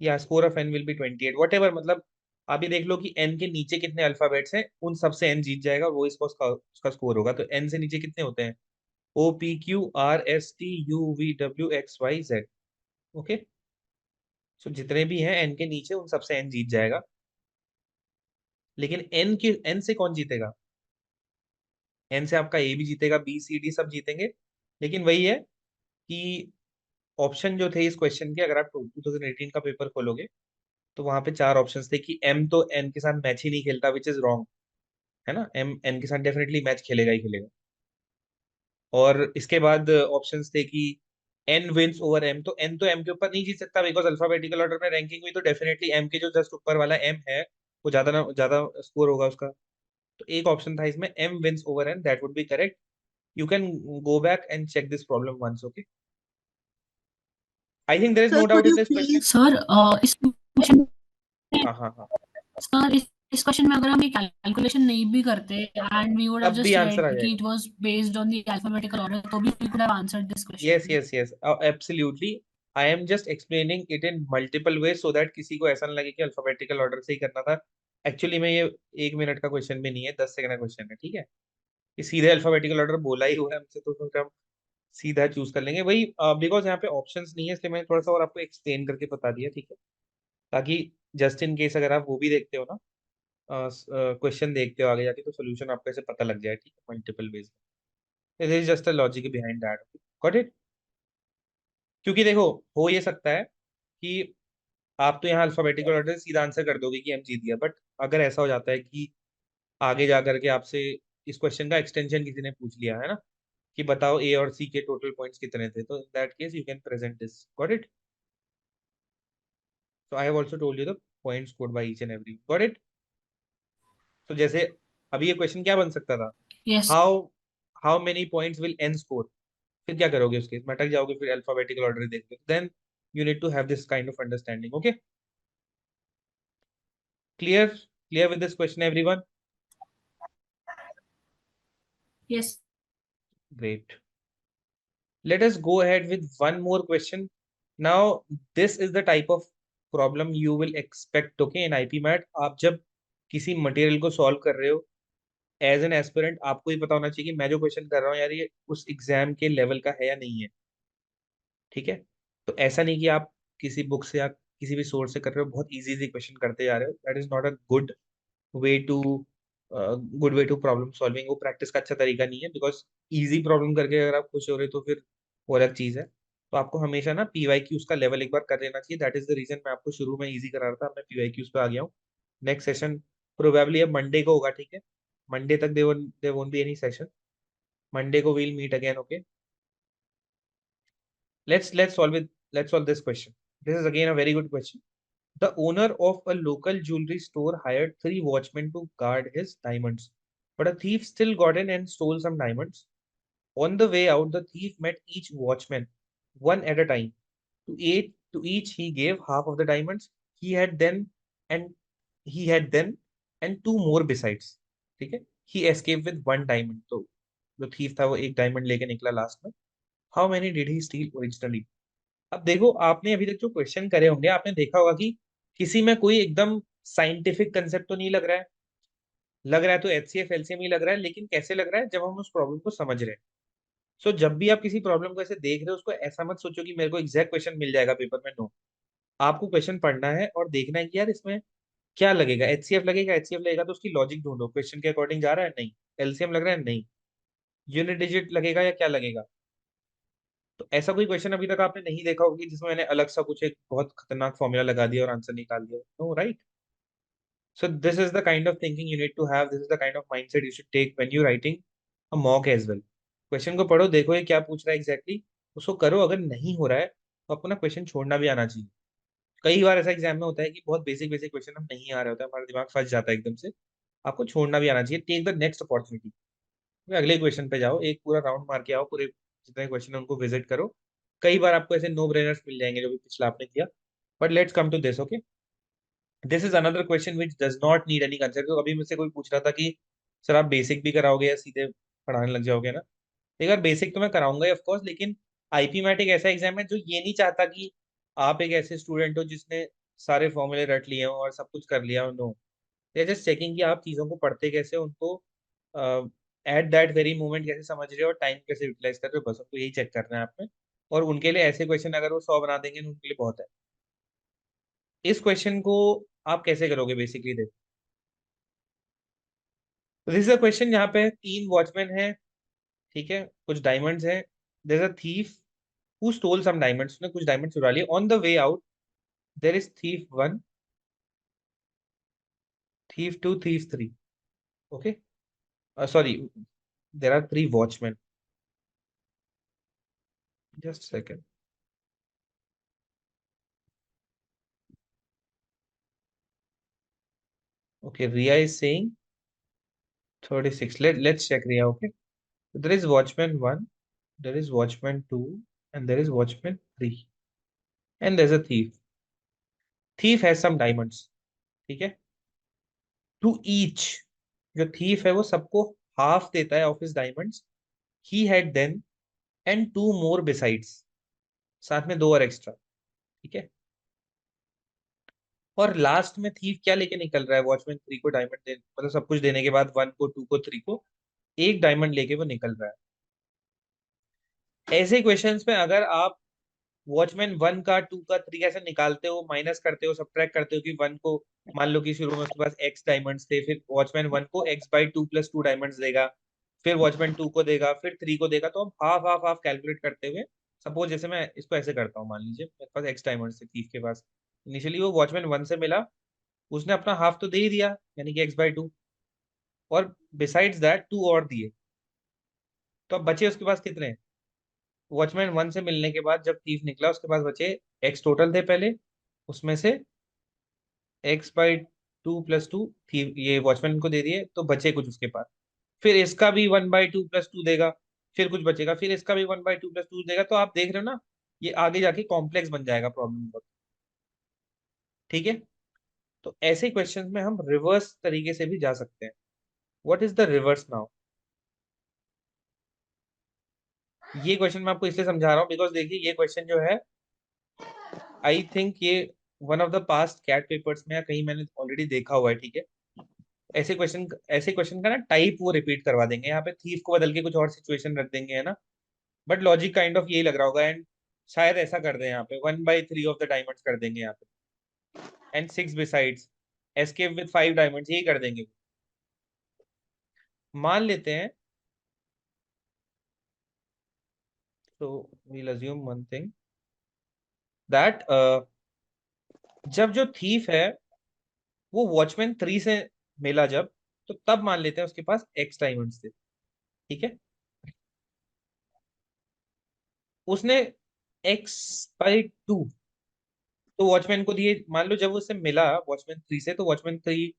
या score of N will be 28 whatever, मतलब आप ये देख लो कि एन के नीचे कितने अल्फाबेट्स हैं, उन सबसे एन जीत जाएगा और वो इसका उसका स्कोर होगा। तो एन से नीचे कितने होते हैं, O P Q R S T U V W X Y Z, okay. So जितने भी हैं एन के नीचे, उन सबसे एन जीत जाएगा। लेकिन एन से कौन जीतेगा, एन से आपका ए भी जीतेगा, बी सी डी सब जीतेंगे। लेकिन वही है कि ऑप्शन जो थे इस क्वेश्चन के, अगर आप 2018 का पेपर खोलोगे तो वहां पे चार ऑप्शंस थे कि एम तो एन के साथ मैच ही नहीं खेलता, विच इज रॉन्ग, है ना। एम एन के साथ डेफिनेटली मैच खेलेगा ही खेलेगा। और इसके बाद ऑप्शंस थे कि एन विंस ओवर एम, तो एम के ऊपर नहीं जीत सकता, बिकॉज अल्फाबेटिकल ऑर्डर में रैंकिंग हुई तो डेफिनेटली एम के जो जस्ट ऊपर वाला एम है वो ज्यादा ना ज्यादा स्कोर होगा उसका। तो एक ऑप्शन था इसमें M wins over N, that would be correct. You can go back and check this problem once, okay. I think there is Sir, no could doubt in you this question. please sir इस question हाँ हाँ हाँ, sir इस इस question में अगर हम ये कैलकुलेशन नहीं भी करते एंड वी वुड हैव तब भी जस्ट आंसर आ रेड कि जाएगा। It was based on the alphabetical order, तो भी we could have answered this yes question. yes yes absolutely. I am just explaining it in multiple ways so that किसी को ऐसा ना लगे कि अल्फाबेटिकल ऑर्डर से ही करना था। एक्चुअली में ये 1 मिनट का क्वेश्चन भी नहीं है, 10 सेकंड का क्वेश्चन है, ठीक है। ये सीधे अल्फाबेटिकल ऑर्डर बोला ही हुआ है हमसे, तो फिर हम सीधा चूज कर लेंगे वही, बिकॉज यहाँ पे ऑप्शंस नहीं है, इसलिए मैंने थोड़ा सा और आपको एक्सप्लेन करके बता दिया, ठीक है। ताकि जस्ट इन केस अगर आप वो भी देखते हो ना, क्वेश्चन देखते हो आगे जाके, तो सोल्यूशन आपको ऐसे पता लग जाए, ठीक है, मल्टीपल वेज में। This is just a logic behind that, got it. क्योंकि देखो, हो ये सकता है कि आप तो यहाँ अल्फाबेटिकल ऑर्डर सीधा आंसर कर दोगे कि हम जीत गया, बट अगर ऐसा हो जाता है कि आगे जा करके आपसे इस क्वेश्चन का एक्सटेंशन किसी ने पूछ लिया है ना, कि बताओ ए और सी के टोटल पॉइंट्स कितने थे, तो in that case you can present this, got it. So I have also told you the points scored by each and every, got it. तो जैसे अभी ये क्वेश्चन क्या बन सकता था, yes how how many points will N score. फिर क्या करोगे उस केस में, अटक जाओगे, फिर अल्फाबेटिकल ऑर्डर देखते then you need to have this kind of understanding, okay. Clear with this question everyone? Yes Great. Let us go ahead with one more question. Now, this is the type of problem you will expect, okay, in IP MAT. आप जब किसी material को solve कर रहे हो as an aspirant, आपको ही पता होना चाहिए कि मैं जो क्वेश्चन कर रहा हूँ यार, ये उस एग्जाम के लेवल का है या नहीं है, ठीक है। तो ऐसा नहीं कि आप किसी बुक से या किसी भी सोर्स से कर रहे हो, बहुत इजी इजी क्वेश्चन करते जा रहे हो, that is not a way to good way to problem solving. वो प्रैक्टिस का अच्छा तरीका नहीं है, बिकॉज इजी प्रॉब्लम करके अगर आप खुश हो रहे हो तो फिर वो अलग चीज है। तो आपको हमेशा ना पीवाईक्यूज का लेवल एक बार कर लेना चाहिए, दैट इज द रीजन मैं आपको शुरू में इजी करा रहा था, मैं पीवाईक्यूज पे आ गया हूँ। नेक्स्ट सेशन प्रोबेबली अब मंडे को होगा, ठीक है। मंडे तक they won't be any session. Monday को we'll meet again, okay. Let's solve this question. This is again a very good question. The owner of a local jewelry store hired 3 watchmen to guard his diamonds, but a thief still got in and stole some diamonds. On the way out, the thief met each watchman one at a time. To each he gave half of the diamonds and he had then and 2 more besides. ठीक है? He escaped with 1 diamond. तो जो thief था वो 1 diamond लेके निकला last में। How many did he steal originally? अब देखो, आपने अभी तक जो क्वेश्चन करे होंगे आपने देखा होगा कि किसी में कोई एकदम साइंटिफिक कंसेप्ट तो नहीं लग रहा है। लग रहा है तो एचसीएफ एलसीएम ही लग रहा है, लेकिन कैसे लग रहा है, जब हम उस प्रॉब्लम को समझ रहे हैं। सो जब भी आप किसी प्रॉब्लम को ऐसे देख रहे हो, उसको ऐसा मत सोचो कि मेरे को एग्जैक्ट क्वेश्चन मिल जाएगा पेपर में, नो। आपको क्वेश्चन पढ़ना है और देखना है कि यार इसमें क्या लगेगा, एचसीएफ लगेगा, एचसीएफ लगेगा तो उसकी लॉजिक ढूंढो, क्वेश्चन के अकॉर्डिंग जा रहा है, नहीं। एलसीएम लग रहा है, नहीं। यूनिट डिजिट लगेगा या क्या लगेगा। तो ऐसा कोई क्वेश्चन अभी तक आपने नहीं देखा होगा कि जिसमें मैंने अलग सा कुछ एक बहुत खतरनाक फॉर्मूला लगा दिया और आंसर निकाल दिया, no, right. So this is the kind of thinking you need to have. This is the kind of mindset you should take when you're writing a mock as well. Question को पढ़ो, देखो ये क्या पूछ रहा है एग्जैक्टली, उसको करो। अगर नहीं हो रहा है तो आपको ना क्वेश्चन छोड़ना भी आना चाहिए। कई बार ऐसा एग्जाम में होता है कि बहुत बेसिक बेसिक क्वेश्चन हम नहीं आ रहे होता है, हमारा दिमाग फंस जाता है एकदम से। आपको छोड़ना भी आना चाहिए। टेक द नेक्स्ट अपॉर्चुनिटी, अगले क्वेश्चन पे जाओ, एक पूरा राउंड मार के आओ, पूरे जितने क्वेश्चन है उनको विजिट करो। कई बार आपको ऐसे नो ब्रेनर्स मिल जाएंगे जो भी पिछला आपने किया। But let's come to this, okay. This is another question which does not need any concept. तो अभी मुझसे कोई पूछ रहा था कि सर आप बेसिक भी कराओगे या सीधे पढ़ाने लग जाओगे ना। एक बार बेसिक तो मैं कराऊंगा ऑफ कोर्स, लेकिन आईपी मैट एक ऐसा एग्जाम है जो ये नहीं चाहता कि आप एक ऐसे स्टूडेंट हो जिसने सारे फॉर्मूले रट लिए हो और सब कुछ कर लिया हो, नो। दे जस्ट चेकिंग कि आप चीज़ों को पढ़ते कैसे, उनको एट दैट वेरी मोमेंट कैसे समझ रहे हो और टाइम कैसे यूटिलाइज कर रहे हो, बस उनको यही चेक करना है आपने। और उनके लिए ऐसे क्वेश्चन अगर वो 100 बना देंगे तो उनके लिए बहुत है। इस क्वेश्चन को आप कैसे करोगे बेसिकली, देखो। तो दिस इज अ क्वेश्चन जहाँ पे 3 वॉचमैन है, ठीक है, कुछ डायमंड्स हैं। There is a thief who stole some diamonds, उसने कुछ डायमंड चुरा लिए। On the way out there is thief 1, thief 2, thief 3, okay. Sorry, there are 3 watchman, just second. Okay, Ria is saying 36. Let's check Ria, okay? So there is watchman 1, there is watchman 2, and there is watchman 3. And there's a thief. Thief has some diamonds. ठीक है? To each, जो thief है वो सबको half देता है of his diamonds he had then, and two more besides, साथ में दो और एक्स्ट्रा, ठीक है। और लास्ट में थीफ क्या लेके निकल रहा है, वॉचमैन 3 को डायमंड दे, मतलब सब कुछ देने के बाद 1 को 2 को 3 को एक डायमंड लेके वो निकल रहा है। ऐसे क्वेश्चंस में अगर आप वॉचमैन 1 का 2 का 3 ऐसे निकालते हो, माइनस करते हो, सब्ट्रैक्ट करते हो कि 1 को मान लो कि शुरू में उसके पास एक्स डायमंड्स थे, फिर वॉचमैन 1 को x/2 + 2 डायमंड्स देगा, फिर वॉचमैन 2 को देगा, फिर 3 को देगा, तो हम हाफ हाफ हाफ कैलकुलेट करते हुए, सपोज जैसे मैं इसको ऐसे करता हूँ, मान लीजिए मेरे पास एक्स डायमंड्स थे थीफ के पास, इनिशियली वो वॉचमैन 1 से मिला, उसने अपना हाफ तो दे ही दिया, यानी कि x/2, और बिसाइड्स दैट 2 और दिए, तो अब बचे उसके पास कितने, वॉचमैन 1 से मिलने के बाद जब थीफ निकला उसके पास बचे एक्स टोटल थे पहले, उसमें से x/2 + 2 थी, ये वॉचमैन को दे दिए, तो बचे कुछ उसके पास, फिर इसका भी 1/2 + 2 देगा, फिर कुछ बचेगा, फिर इसका भी 1/2 + 2 देगा, तो आप देख रहे हो ना, ये आगे जाके कॉम्प्लेक्स बन जाएगा प्रॉब्लम बहुत, ठीक है। तो ऐसे क्वेश्चंस में हम रिवर्स तरीके से भी जा सकते हैं। What is the reverse now, ये क्वेश्चन मैं आपको इसलिए समझा रहा हूँ बिकॉज देखिए ये क्वेश्चन जो है, आई थिंक ये one of the past CAT papers में या कहीं मैंने ऑलरेडी देखा हुआ है, ठीक है। ऐसे क्वेश्चन का ना टाइप वो रिपीट करवा देंगे, यहाँ पे थीफ को बदल के कुछ और सिचुएशन रख देंगे, है ना, बट लॉजिक काइंड ऑफ यही लग रहा होगा, एंड शायद ऐसा कर दें यहाँ पे 1/3 ऑफ द डायमंड्स कर देंगे यहाँ पे, and 6 besides, escape with 5 diamonds, यही कर देंगे। मान लेते हैं, तो we'll assume one thing that जब जो थीफ है वो वॉचमैन 3 से मिला जब, तो तब मान लेते हैं उसके पास एक्स डायमंड्स थे, ठीक है। उसने x/2 तो वॉचमैन को दिए, मान लो जब उससे मिला वॉचमैन 3 से, तो वॉचमैन 3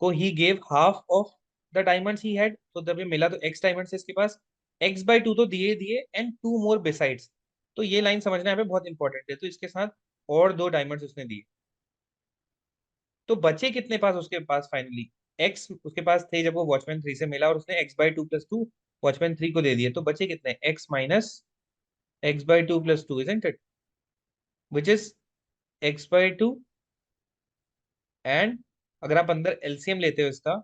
को he gave half of the diamonds he had, तो जब ये मिला तो एक्स डायमंड्स है इसके पास, x/2 तो दिए दिए, एंड टू मोर बिसाइड्स, तो ये लाइन समझना यहाँ पे बहुत इंपॉर्टेंट है, तो इसके साथ और 2 डायमंड्स उसने दिए, तो बचे कितने पास उसके पास फाइनली, एक्स उसके पास थे जब वो वॉचमैन 3 से मिला, और उसने x/2 + 2 वॉचमैन 3 को दे दिए, तो बचे कितने, x minus x/2 + 2, isn't it, which is x/2, and अगर आप अंदर एलसीएम लेते हो इसका,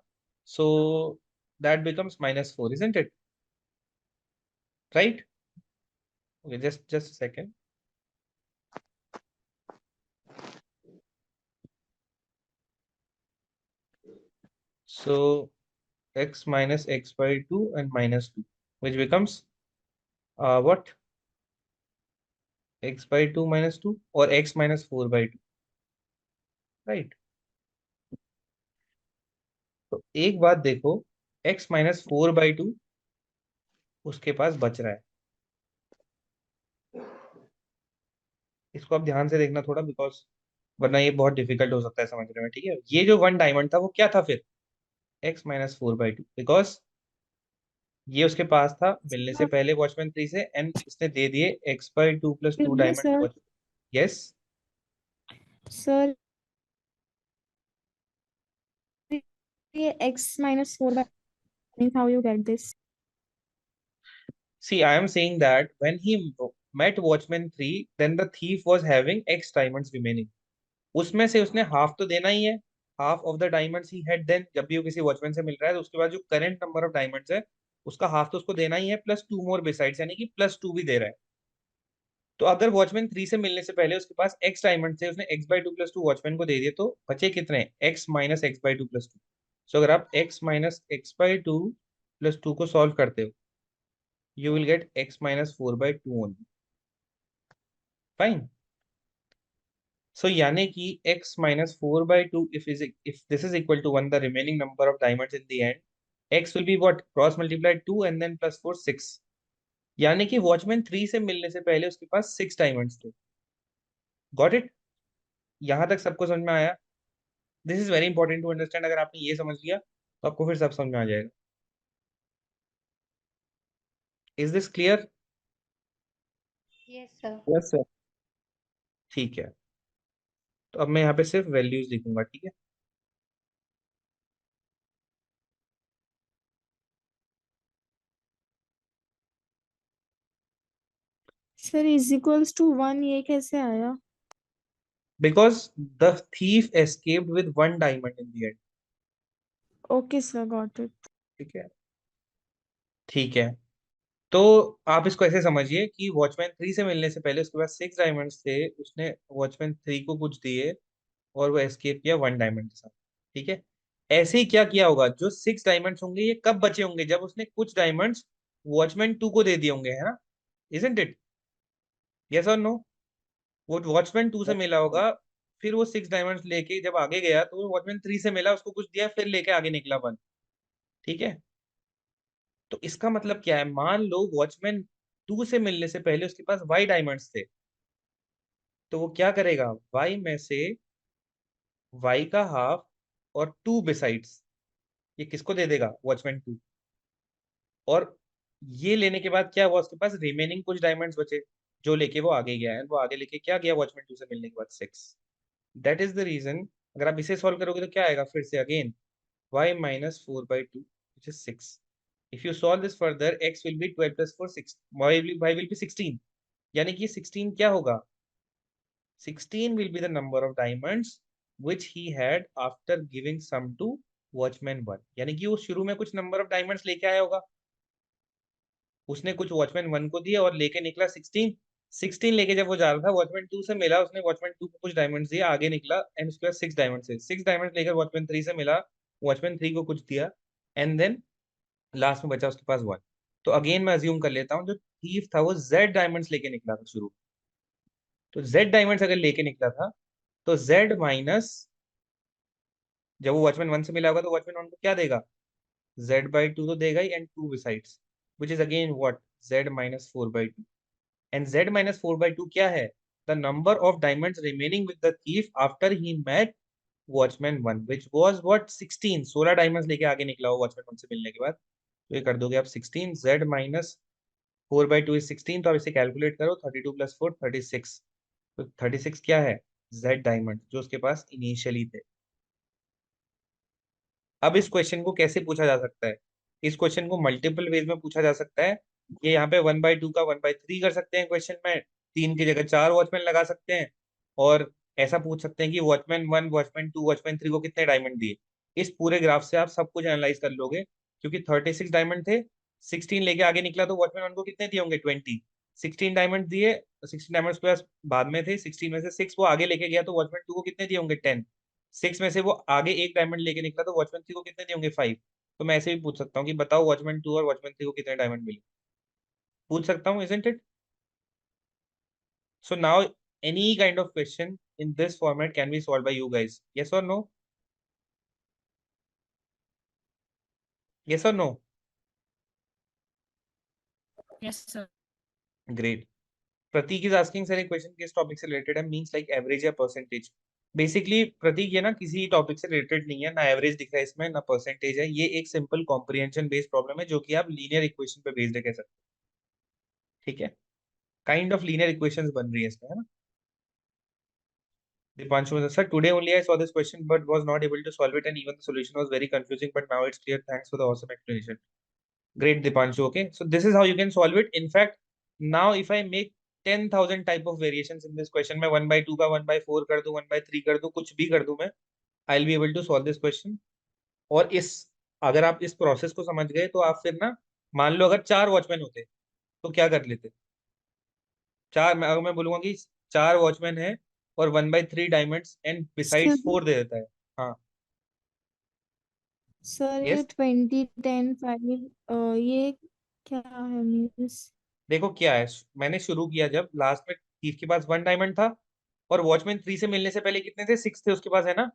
so that becomes -4, isn't it, right. Okay, just second, so x minus x/2 and -2, which becomes what, x/2 -2 or x -4/2, right। तो एक बात देखो, x -4/2 उसके पास बच रहा है, इसको आप ध्यान से देखना थोड़ा, बिकॉज वरना ये बहुत डिफिकल्ट हो सकता है समझने में, ठीक है। ये जो 1 डायमंड था वो क्या था फिर, x -4/2, बिकॉज ये उसके पास था मिलने से पहले वॉचमैन 3 से, एंड इसने दे दिए x/2 + 2 diamond sir watch, yes. Sir ये x-4 means how you get this? See, I am saying that when he met Watchman 3, then the thief was having X diamonds remaining. उसमें से उसने half तो देना ही है, half of the diamonds he had then, जब भी वो किसी वॉचमैन से मिल रहा है, तो उसके बाद जो करंट नंबर ऑफ डायमंड्स है उसका हाफ तो उसको देना ही है, प्लस 2 मोर बिसाइड्स, यानी कि +2 भी दे रहा है। तो अगर वॉचमैन 3 से मिलने से पहले उसके पास एक्स डायमंड थे, उसने x/2 + 2 वॉचमैन को दे दिए, तो बचे कितने, x माइनस x/2 + 2। सो अगर आप x माइनस x/2 + 2 को सॉल्व करते हो, you will get x -4/2 only, fine। So यानी कि x -4/2, if this is equal to 1, the remaining number of diamonds in the end, x will be what, cross multiplied 2 and then +4 6, यानी कि watchman 3 से मिलने से पहले उसके पास 6 डायमंड्स थे। गॉट इट, यहां तक सबको समझ में आया। This is very important to understand, अगर आपने ये समझ लिया तो आपको फिर सब समझ में आ जाएगा। Is this clear, Yes, sir. Yes sir. ठीक है। तो अब मैं यहाँ पे सिर्फ वैल्यूज लिखूंगा, ठीक है। सर इज इक्वल्स टू 1 ये कैसे आया? Because the thief escaped with 1 diamond in the end. Okay sir, got it. ठीक है, ठीक है। तो आप इसको ऐसे समझिए कि वॉचमैन 3 से मिलने से पहले उसके पास 6 डायमंड्स थे, उसने वॉचमैन 3 को कुछ दिए और वो एस्केप किया 1 डायमंड के साथ। ठीक है, ऐसे ही क्या किया होगा, जो 6 डायमंड्स होंगे ये कब बचे होंगे, जब उसने कुछ डायमंड्स वॉचमैन 2 को दे दिए होंगे, है ना? Isn't it? यस और नो? वो वॉचमैन 2 से मिला होगा, फिर वो 6 डायमंड्स लेके जब आगे गया तो वो वॉचमैन 3 से मिला, उसको कुछ दिया, फिर लेके आगे निकला 1। ठीक है, तो इसका मतलब क्या है, मान लो वॉचमैन 2 से मिलने से पहले उसके पास वाई डायमंड्स थे, तो वो क्या करेगा, वाई में से वाई का हाफ और 2 बिसाइड्स, ये किसको दे देगा, वॉचमैन 2। और ये लेने के बाद क्या हुआ, उसके पास रिमेनिंग कुछ डायमंड्स बचे जो लेके वो आगे गया है, वो आगे लेके क्या गया वॉचमैन 2 से मिलने के बाद 6। That is the reason. अगर आप इसे सॉल्व करोगे तो क्या आएगा, फिर से again y minus 4/2 which is 6. If you solve this further, x will be 12 plus 4 6, y will be 16, यानी कि 16 क्या होगा, 16 will be the number of diamonds which he had after giving some to watchman 1, यानी कि वो शुरू में कुछ नंबर ऑफ डायमंड्स लेके आया होगा, उसने कुछ वॉचमैन 1 को दिया और लेके निकला 16। 16 लेके जब वो जा रहा था वॉचमैन 2 से मिला, उसने वॉचमैन 2 को कुछ डायमंड्स दिया, आगे निकला एंड उसके बाद 6 डायमंड से 6 डायमंड लेकर वॉचमैन 3 से मिला, वॉचमैन 3 को कुछ दिया, एंड देन लास्ट में बचा उसके पास 1। तो अगेन मैं अज्यूम कर लेता हूँ जो थीफ था वो जेड डायमंड्स लेके निकला था शुरू, तो जेड डायमंड्स अगर लेके निकला था तो जेड माइनस, जब वो वॉचमैन 1 से मिला होगा तो वॉचमैन 1 को क्या देगा, z/2 तो देगा ही, and 2 besides, which is again what, z-4/2। And z-4/2 क्या है, the number of diamonds remaining with the thief after he met watchman 1 which was what 16, 16 diamonds लेके आगे निकला हो वॉचमैन 1 से मिलने के बाद। तो ये कर दोगे आप 16, z-4/2 इज 16, तो आप इसे कैलकुलेट करो, 32 + 4 36। तो 36 क्या है, जेड डायमंड जो उसके पास इनिशियली थे। अब इस क्वेश्चन को कैसे पूछा जा सकता है, इस क्वेश्चन को मल्टीपल वेज में पूछा जा सकता है। ये यहाँ पे 1/2 का 1/3 कर सकते हैं क्वेश्चन में, 3 की जगह 4 वॉचमैन लगा सकते हैं, और ऐसा पूछ सकते हैं कि वॉचमैन 1, वॉचमैन 2, वॉचमैन 3 को कितने डायमंड दिए। इस पूरे ग्राफ से आप सब कुछ एनालाइज कर लोगे, क्योंकि 36 डायमंड थे, 16 लेके आगे निकला तो वॉचमैन 1 को कितने दिए होंगे, 20। 16 डायमंड दिए, 16 डायमंड उसके पास बाद में थे, 16 में से 6 वो आगे लेके गया तो वॉचमैन 2 को कितने दिए होंगे, 10। 6 में से वो आगे एक डायमंड लेके निकला तो वॉचमैन 3 को कितने दिए होंगे, 5। तो मैं ऐसे भी पूछ सकता हूँ कि बताओ वॉचमैन 2 और वॉचमैन 3 को कितने डायमंड मिले, पूछ सकता हूँ, isn't it? So now any kind of question in this format can be solved by you guys. Yes or no? Yes or no? Yes, sir. Great. Pratik is asking sir, एक question किस topic से related है, means like average या percentage. Basically प्रतीक ये ना किसी topic से related नहीं है, ना एवरेज दिख रहा है इसमें ना परसेंटेज है, ये एक सिंपल कॉम्प्रिहेंशन बेस्ड प्रॉब्लम है जो कि आप लीनियर इक्वेशन पे बेस्ड कह सकते हैं। ठीक है, काइंड ऑफ लीनियर इक्वेशंस बन रही है इसमें, है ना? Dipanshu, sir, today only I saw this question but was not able to solve it, and even the solution was very confusing, but now it's clear. Thanks for the awesome explanation. Great, Dipanshu. Okay, so this is how you can solve it. In fact, now if I make 10,000 type of variations in this question, मैं 1/2 का 1/4 कर दूं, 1/3 कर दूं, कुछ भी कर दूं मैं, I'll be able to solve this question. और इस अगर आप इस प्रोसेस को समझ गए तो आप फिर ना, मान लो अगर 4 वॉचमैन होते तो क्या कर लेते, अगर मैं बोलूंगा कि 4 वॉचमैन है और 1/3 डायमंड्स एंड सर, बिसाइड्स 4 दे देता है। हाँ, सर ये यस। 20 10 5 ये क्या है मीन्स? देखो क्या है, मैंने शुरू किया जब लास्ट में थीफ के पास 1 डायमंड था, और वॉचमैन 3 से मिलने से पहले कितने थे, 6 थे उसके पास, है ना?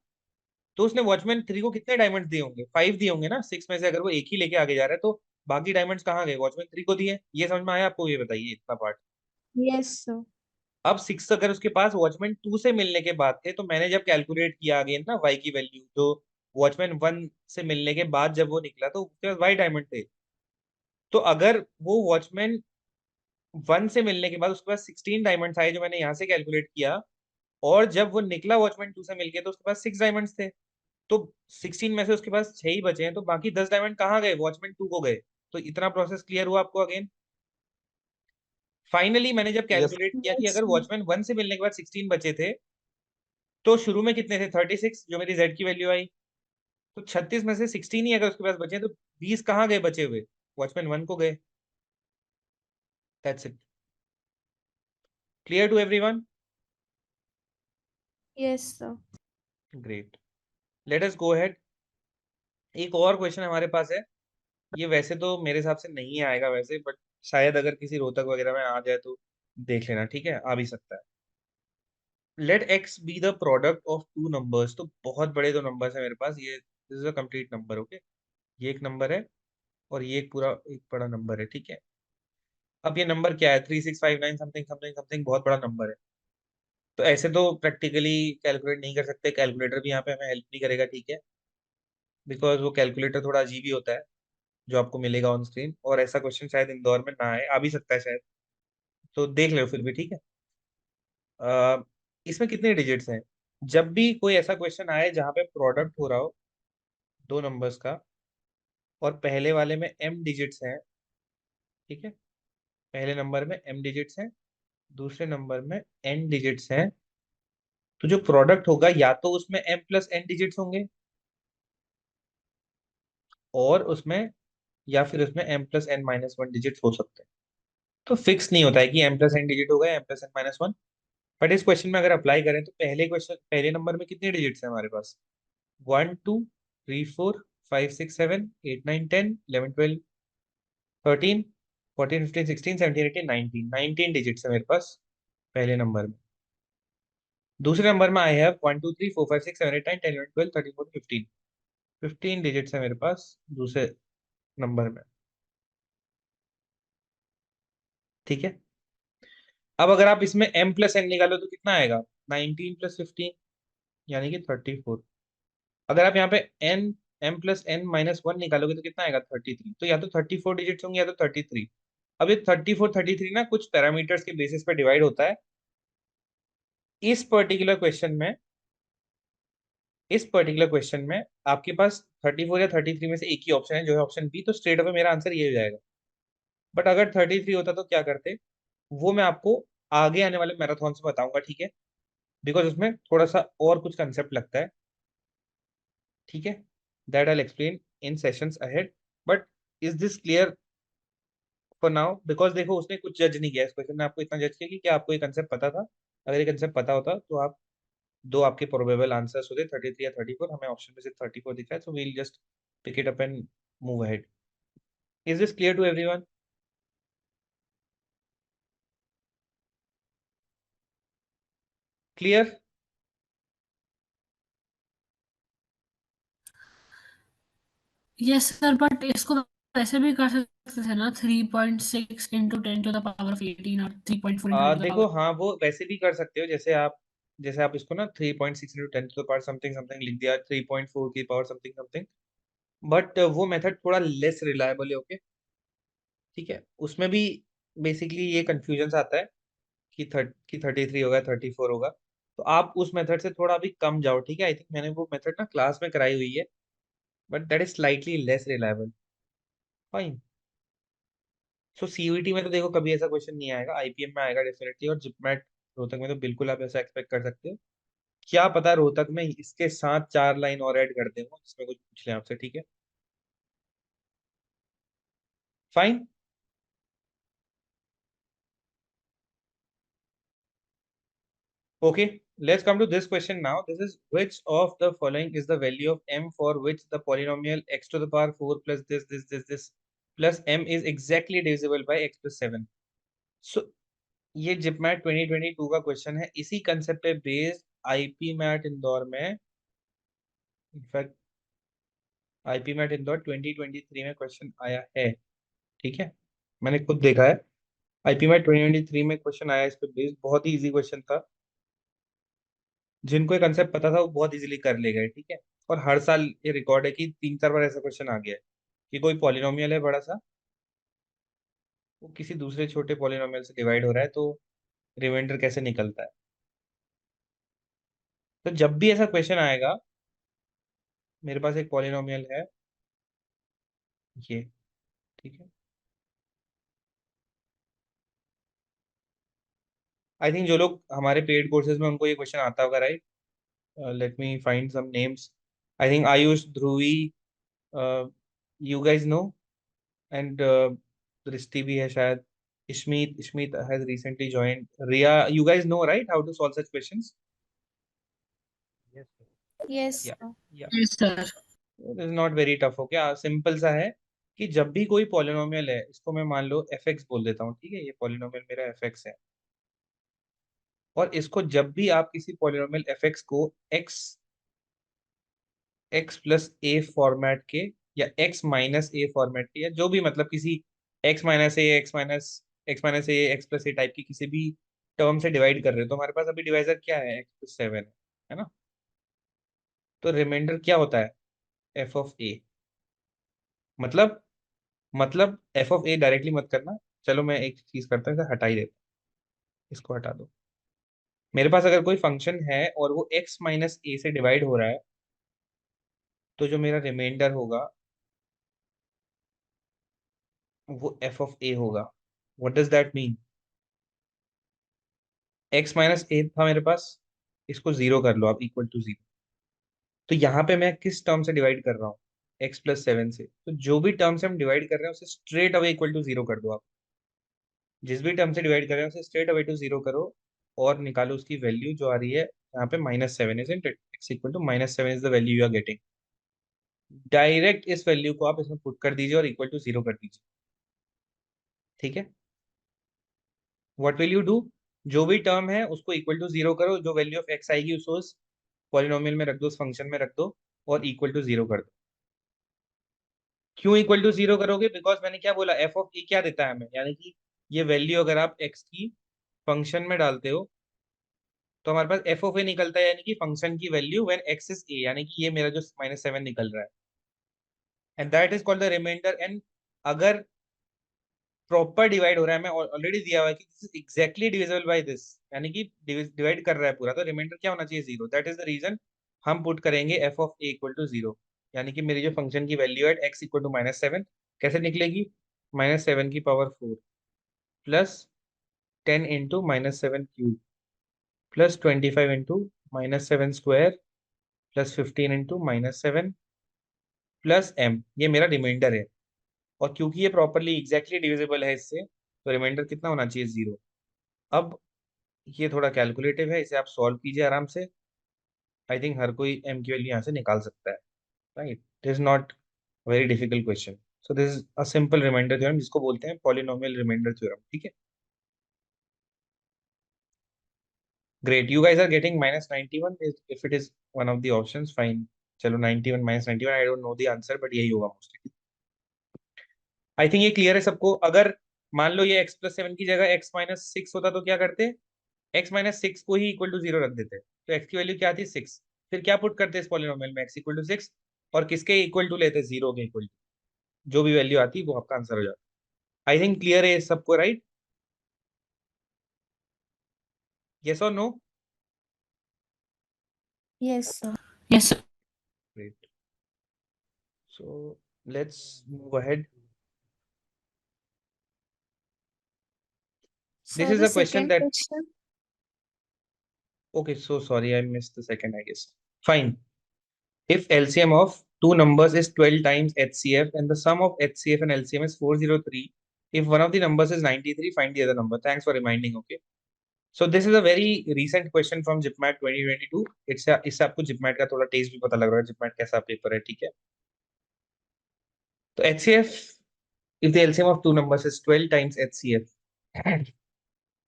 तो उसने वॉचमैन 3 को कितने डायमंड दिए होंगे, 5 दिए होंगे ना, 6 में से अगर वो एक ही लेके आगे जा रहा है तो बाकी डायमंड्स कहाँ गए, वॉचमैन 3 को दिए। ये समझ में आया आपको, ये बताइए इतना पार्ट। Yes sir. अब 6 अगर उसके पास वॉचमैन 2 से मिलने के बाद थे, तो मैंने जब कैलकुलेट किया अगेन ना वाई की वैल्यू, जो वॉचमैन 1 से मिलने के बाद जब वो निकला तो उसके पास वाई डायमंड थे। तो अगर वो वॉचमैन 1 से मिलने के बाद उसके पास 16 डायमंड्स आए जो मैंने यहाँ से कैलकुलेट किया, और जब वो निकला वॉचमैन 2 से मिलके तो उसके पास 6 डायमंड्स थे, तो 16 में से उसके पास 6 ही बचे हैं, तो बाकी 10 डायमंड कहाँ गए, वॉचमैन 2 को गए। तो इतना प्रोसेस क्लियर हुआ आपको अगेन? फाइनली मैंने जब Yes. कैलकुलेट किया कि Yes, अगर sir. वॉचमैन 1 से मिलने के बाद 16 बचे थे, तो शुरू में कितने थे? 36, जो मेरी जेड की वैल्यू आई। तो 36 में से 16 ही अगर उसके पास बचे, तो 20 कहाँ गए बचे हुए? वॉचमैन 1 को गए। That's it. Clear to everyone? Yes, sir. Great, let us go ahead. एक और क्वेश्चन हमारे पास है। ये वैसे तो मेरे हिसाब से नहीं आएगा वैसे, बट शायद अगर किसी रोहतक वगैरह में आ जाए तो देख लेना, ठीक है? आ भी सकता है। Let X be the product of two numbers. तो बहुत बड़े दो नंबर्स है मेरे पास, ये this is a complete number, okay? ये एक नंबर है और ये एक पूरा एक बड़ा नंबर है, ठीक है? अब ये नंबर क्या है? 3659 समथिंग समथिंग समथिंग, बहुत बड़ा नंबर है। तो ऐसे तो प्रैक्टिकली कैलकुलेट नहीं कर सकते, कैलकुलेटर भी यहाँ पे हमें हेल्प नहीं करेगा, ठीक है? बिकॉज वो कैलकुलेटर थोड़ा अजीब ही होता है जो आपको मिलेगा ऑन स्क्रीन, और ऐसा क्वेश्चन शायद इंदौर में ना आए, आ भी सकता है शायद। तो देख लो फिर भी, ठीक है? इसमें कितने डिजिट्स हैं? जब भी कोई ऐसा क्वेश्चन आए जहाँ पे प्रोडक्ट हो रहा हो दो नंबर्स का, और पहले वाले में m डिजिट्स हैं, ठीक है? पहले नंबर में m डिजिट्स हैं, दूसरे नंबर में n डिजिट्स हैं, तो जो प्रोडक्ट होगा या तो उसमें m प्लस n डिजिट्स होंगे, और उसमें या फिर उसमें m plus n minus one digits हो सकते हैं। तो फिक्स नहीं होता है कि m प्लस n डिजिट होगा या m plus n minus one. But इस क्वेश्चन में अगर अप्लाई करें तो पहले नंबर में कितने डिजिट्स हैं हमारे पास? 1 2 3 4 5 6 7 8 9 10 11 12 13 14 15 16 17 18 19 डिजिट्स है मेरे पास पहले नंबर में। दूसरे नंबर में आई हैव 1 2 3 4 5 6 7 8 9 10 11 12 13 14 15 15 डिजिट्स है मेरे पास दूसरे नंबर में, ठीक है? अब अगर आप इसमें m प्लस n निकालो तो कितना आएगा? 19 प्लस 15 यानी कि 34। अगर आप यहाँ पे n m plus n minus one निकालोगे तो कितना आएगा? 33। तो या तो 34 डिजिट्स होंगे या तो 33। अब ये 34 33 ना कुछ पैरामीटर्स के बेसिस पे डिवाइड होता है। इस पर्टिकुलर क्वेश्चन में आपके पास 34 या 33 में से एक ही ऑप्शन है, जो है ऑप्शन बी। तो स्ट्रेट अवे मेरा आंसर ये हो जाएगा। बट अगर 33 होता तो क्या करते, वो मैं आपको आगे आने वाले मैराथन से बताऊंगा, ठीक है? बिकॉज उसमें थोड़ा सा और कुछ कंसेप्ट लगता है, ठीक है? That I explain in sessions ahead. But is this clear for now? Because देखो, उसने कुछ जज नहीं किया इस क्वेश्चन ने, आपको इतना जज किया कि क्या आपको ये कंसेप्ट पता था। अगर ये कंसेप्ट पता होता तो आप दो आपके प्रोबेबल आंसर्स होते, 33 या 34। हमें ऑप्शन में सिर्फ 34 दिख रहा है, so we'll just pick it up and move ahead. Is this clear to everyone? Clear? Yes sir, but इसको वैसे भी कर सकते थे ना, 3.6 into 10 to the power of 18 और 3.4 इंटू 10 to the देखो, power. हाँ वो वैसे भी कर सकते हो, जैसे आप इसको ना 3.6 into 10 to the power something something लिख दिया, 3.4 की पावर समथिंग समथिंग। बट वो मेथड थोड़ा लेस रिलायबल है, ओके? ठीक है, उसमें भी बेसिकली ये कंफ्यूजन आता है कि 33 होगा 34 होगा। तो आप उस मेथड से थोड़ा अभी कम जाओ, ठीक है? आई थिंक मैंने वो मेथड ना क्लास में कराई हुई है, but that is slightly less reliable. Fine. So CUET में तो देखो कभी ऐसा क्वेश्चन नहीं आएगा, आईपीएम में आएगा डेफिनेटली, और जिपमेट रोहतक में तो बिल्कुल आप ऐसा एक्सपेक्ट कर सकते हो। क्या पता रोहतक में इसके साथ 4 लाइन और ऐड कर देंगे जिसमें कुछ पूछ लें आपसे, ठीक है? Fine. Okay, let's come to this question now. This is which of the following is the value of m for which the polynomial x to the power 4 plus this plus m is exactly divisible by x plus 7. So ये जिपमैट 2022 का question है, इसी concept पे based IP mat Indore में, in fact IP mat Indore 2023 में question आया है, ठीक है? मैंने खुद देखा है, आईपी मैट 2023 में क्वेश्चन आया इस पे बेस्ड। बहुत ही इजी क्वेश्चन था, जिनको ये कंसेप्ट पता था वो बहुत इजीली कर ले गए, ठीक है? और हर साल ये रिकॉर्ड है कि 3 4 बार ऐसा क्वेश्चन आ गया है कि कोई पॉलिनोमियल है बड़ा सा, वो किसी दूसरे छोटे पॉलिनोमियल से डिवाइड हो रहा है, तो रिमाइंडर कैसे निकलता है। तो जब भी ऐसा क्वेश्चन आएगा, मेरे पास एक पॉलिनोमियल है ये, ठीक है? आई थिंक जो लोग हमारे पेड कोर्सेज में उनको ये क्वेश्चन आता होगा, right? Let me find some names. I think Ayush, Dhruvi, you guys know, and Drishti भी है शायद. Ishmeet has recently joined. Ria, you guys know, right, how to solve such questions? Yes, sir. Yes, Yeah, sir. yeah. Yes, sir. It is not very tough. Okay, simple सा है कि जब भी कोई polynomial है, इसको मैं मान लो fx बोल देता हूँ, ठीक है? ये पॉलिनोमियल मेरा fx है, और इसको जब भी आप किसी पॉलिनोमियल fx को x प्लस a फॉर्मेट के, या x माइनस a फॉर्मेट के, या जो भी, मतलब किसी x minus a, x minus a, x plus a type की किसी भी टर्म से डिवाइड कर रहे हो, तो हमारे पास अभी डिवाइजर क्या है? x+7 है ना? तो रिमाइंडर क्या होता है? f of a. मतलब f ऑफ a डायरेक्टली मत करना. चलो मैं एक चीज करता हूँ, इसे हटा ही देता हूँ. इसको हटा दो. मेरे पास अगर कोई फंक्शन है और वो x माइनस a से डिवाइड हो रहा है, तो जो मेरा रिमाइंडर होगा वो f ऑफ a होगा. What does that mean? x minus a था मेरे पास, इसको जीरो कर लो आप, इक्वल टू जीरो. तो यहाँ पे मैं किस टर्म से डिवाइड कर रहा हूँ? x+7 से. तो जो भी टर्म से हम डिवाइड कर रहे हैं उसे straight away equal to zero कर दो आप. जिस भी टर्म से डिवाइड कर रहे हैं उसे स्ट्रेट अवे टू जीरो करो, और निकालो उसकी वैल्यू जो आ रही है यहाँ पे -7. Is it? x equal to -7 is the value you are getting. Direct इस वैल्यू को आप इसमें पुट कर दीजिए और इक्वल टू जीरो कर दीजिए. ठीक है? What will you do? जो भी टर्म है उसको इक्वल टू जीरो करो, जो वैल्यू ऑफ x आएगी उसको उस पॉलिनोमियल में रख दो, उस फंक्शन में रख दो, और इक्वल टू जीरो कर दो. क्यों इक्वल टू जीरो करोगे? बिकॉज मैंने क्या बोला, एफ ऑफ ए क्या देता है हमें, यानी कि ये वैल्यू अगर आप x की फंक्शन में डालते हो तो हमारे पास एफ ऑफ ए निकलता है, यानी कि फंक्शन की value when x is a, यानी कि ये मेरा जो -7 निकल रहा है, and that is called the remainder. And अगर प्रॉपर डिवाइड हो रहा है, मैं ऑलरेडी दिया हुआ है कि this is exactly divisible by this, यानी कि डिवाइड कर रहा है पूरा, तो रिमाइंडर क्या होना चाहिए? Zero. That is the reason हम पुट करेंगे f of a equal to zero. यानी कि मेरी जो फंक्शन की वैल्यू है x इक्वल टू -7 कैसे निकलेगी? -7 की power 4 plus 10 into -7 cube plus 25 into -7 square plus 15 into -7 plus m. ये मेरा रिमाइंडर है, और क्योंकि ये प्रॉपरली एग्जैक्टली डिविजिबल है इससे, तो रिमाइंडर कितना होना चाहिए? जीरो. अब ये थोड़ा कैलकुलेटिव है, इसे आप सॉल्व कीजिए आराम से. आई थिंक हर कोई m की वैल्यू यहाँ से निकाल सकता है, right? It is not very difficult question. So this is a simple remainder theorem, जिसको बोलते हैं पॉलिनोमियल रिमाइंडर थ्योरम. ठीक है? Great. You guys are getting -91. If it is one of the options, fine. चलो 91 -91, I don't know the answer, but यही होगा mostly. I think ये clear है सबको. अगर मान लो ये x+7 की जगह x-6 होता तो क्या करते? x-6 को ही इक्वल टू जीरो रख देते. तो x की वैल्यू क्या थी? 6. फिर क्या पुट करते इस पॉलिनोमियल में? x इक्वल टू 6, और किसके इक्वल टू लेते? जीरो के इक्वल टू. जो भी वैल्यू आती वो आपका आंसर हो जाता. आई थिंक क्लियर है सबको, राइट? यस और no? Yes, sir. Yes, sir. Great. So let's move ahead. This Sir, is the a question second that, question. okay, so sorry, I missed the second, I guess. Fine. If LCM of two numbers is 12 times HCF and the sum of HCF and LCM is 403, if one of the numbers is 93, find the other number. Thanks for reminding. Okay. So this is a very recent question from JIPMAT 2022. इससे आपको JIPMAT का थोड़ा test भी पता लग रहा है, JIPMAT कैसा पेपर है. ठीक है? तो HCF, if the LCM of two numbers is 12 times HCF,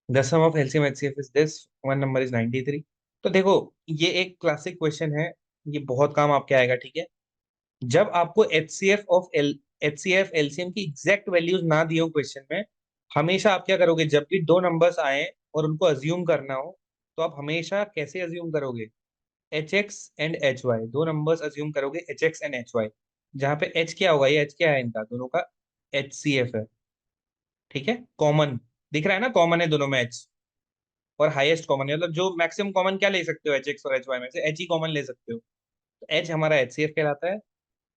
the sum of LCM HCF is this, one number is 93. तो देखो, ये एक क्लासिक क्वेश्चन है, ये बहुत काम आपके आएगा. ठीक है? जब आपको HCF LCM की एग्जैक्ट वैल्यूज ना दी हो क्वेश्चन में, हमेशा आप क्या करोगे? जब भी दो नंबर्स आए और उनको अज्यूम करना हो, तो आप हमेशा कैसे अज्यूम करोगे? HX एंड HY, दो नंबर्स अज्यूम करोगे HX एंड HY, जहाँ पे H क्या होगा? ये H क्या है? इनका दोनों का HCF है. ठीक है? कॉमन दिख रहा है ना? कॉमन है दोनों में H, और हाईएस्ट कॉमन है, मतलब जो मैक्सिमम कॉमन क्या ले सकते हो HX और HY में से? H ही कॉमन ले सकते हो. तो H हमारा HCF कहलाता है,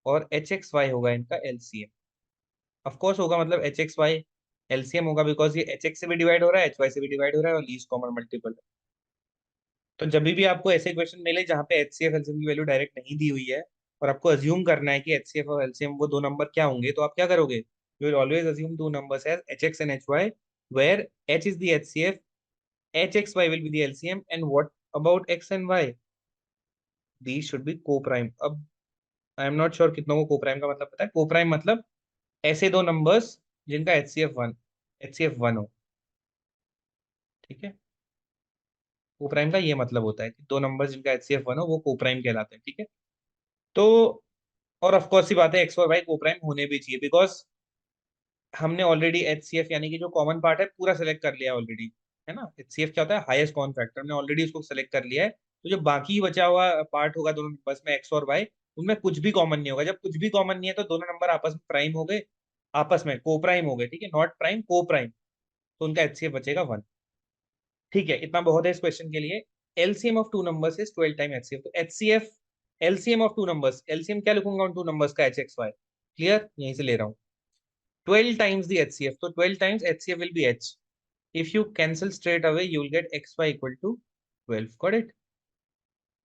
और HXY होगा इनका LCM. ऑफ कोर्स होगा, मतलब HXY एलसीएम होगा बिकॉज ये एच एक्स से भी डिवाइड हो रहा है, एच वाई से भी डिवाइड हो रहा है और लीस्ट कॉमन मल्टीपल है। तो जब भी आपको ऐसे क्वेश्चन मिले जहाँ पे एच सी एफ एलसीएम की वैल्यू डायरेक्ट नहीं दी हुई है और आपको अज्यूम करना है कि एच सी एफ और एलसीएम वो दो नंबर क्या होंगे, तो आप क्या करोगे? You will always assume two numbers as H X and H Y, where H is the H C F, H X Y will be the LCM, and what about X and Y, these should be coprime. अब I am not sure कितनों को को prime का मतलब पता है। को prime मतलब ऐसे दो नंबर्स जिनका एच सी एफ वन हो, ठीक है। को प्राइम का ये मतलब होता है कि दो नंबर्स जिनका एच सी एफ वन हो वो को प्राइम कहलाते हैं, ठीक है। तो और ऑफ कोर्स सी बात है, एक्स और वाई को प्राइम होने भी चाहिए बिकॉज हमने ऑलरेडी एच सी एफ यानी कि जो कॉमन पार्ट है पूरा सेलेक्ट कर लिया ऑलरेडी, है ना। एच सी एफ क्या होता है? हाईएस्ट कॉमन फैक्टर, हमने ऑलरेडी उसको सेलेक्ट कर लिया है। तो जो बाकी बचा हुआ पार्ट होगा दोनों नंबर्स में एक्स और वाई, उनमें कुछ भी कॉमन नहीं होगा। जब कुछ भी कॉमन नहीं है तो दोनों नंबर आपस में प्राइम हो गए, आपस में को प्राइम हो गए, ठीक है, नॉट प्राइम, को प्राइम। तो उनका एच सी एफ बचेगा वन, ठीक है। इतना बहुत है इस क्वेश्चन के लिए। LCM of two numbers is 12 time HCF. तो HCF LCM of two numbers, LCM क्या लिखूंगा उन टू नंबर्स का? एच एक्स वाई, क्लियर, यहीं से ले रहा हूँ। 12 times the HCF, तो 12 times HCF will be H. If you cancel straight away, you will get XY equal to 12. Got it?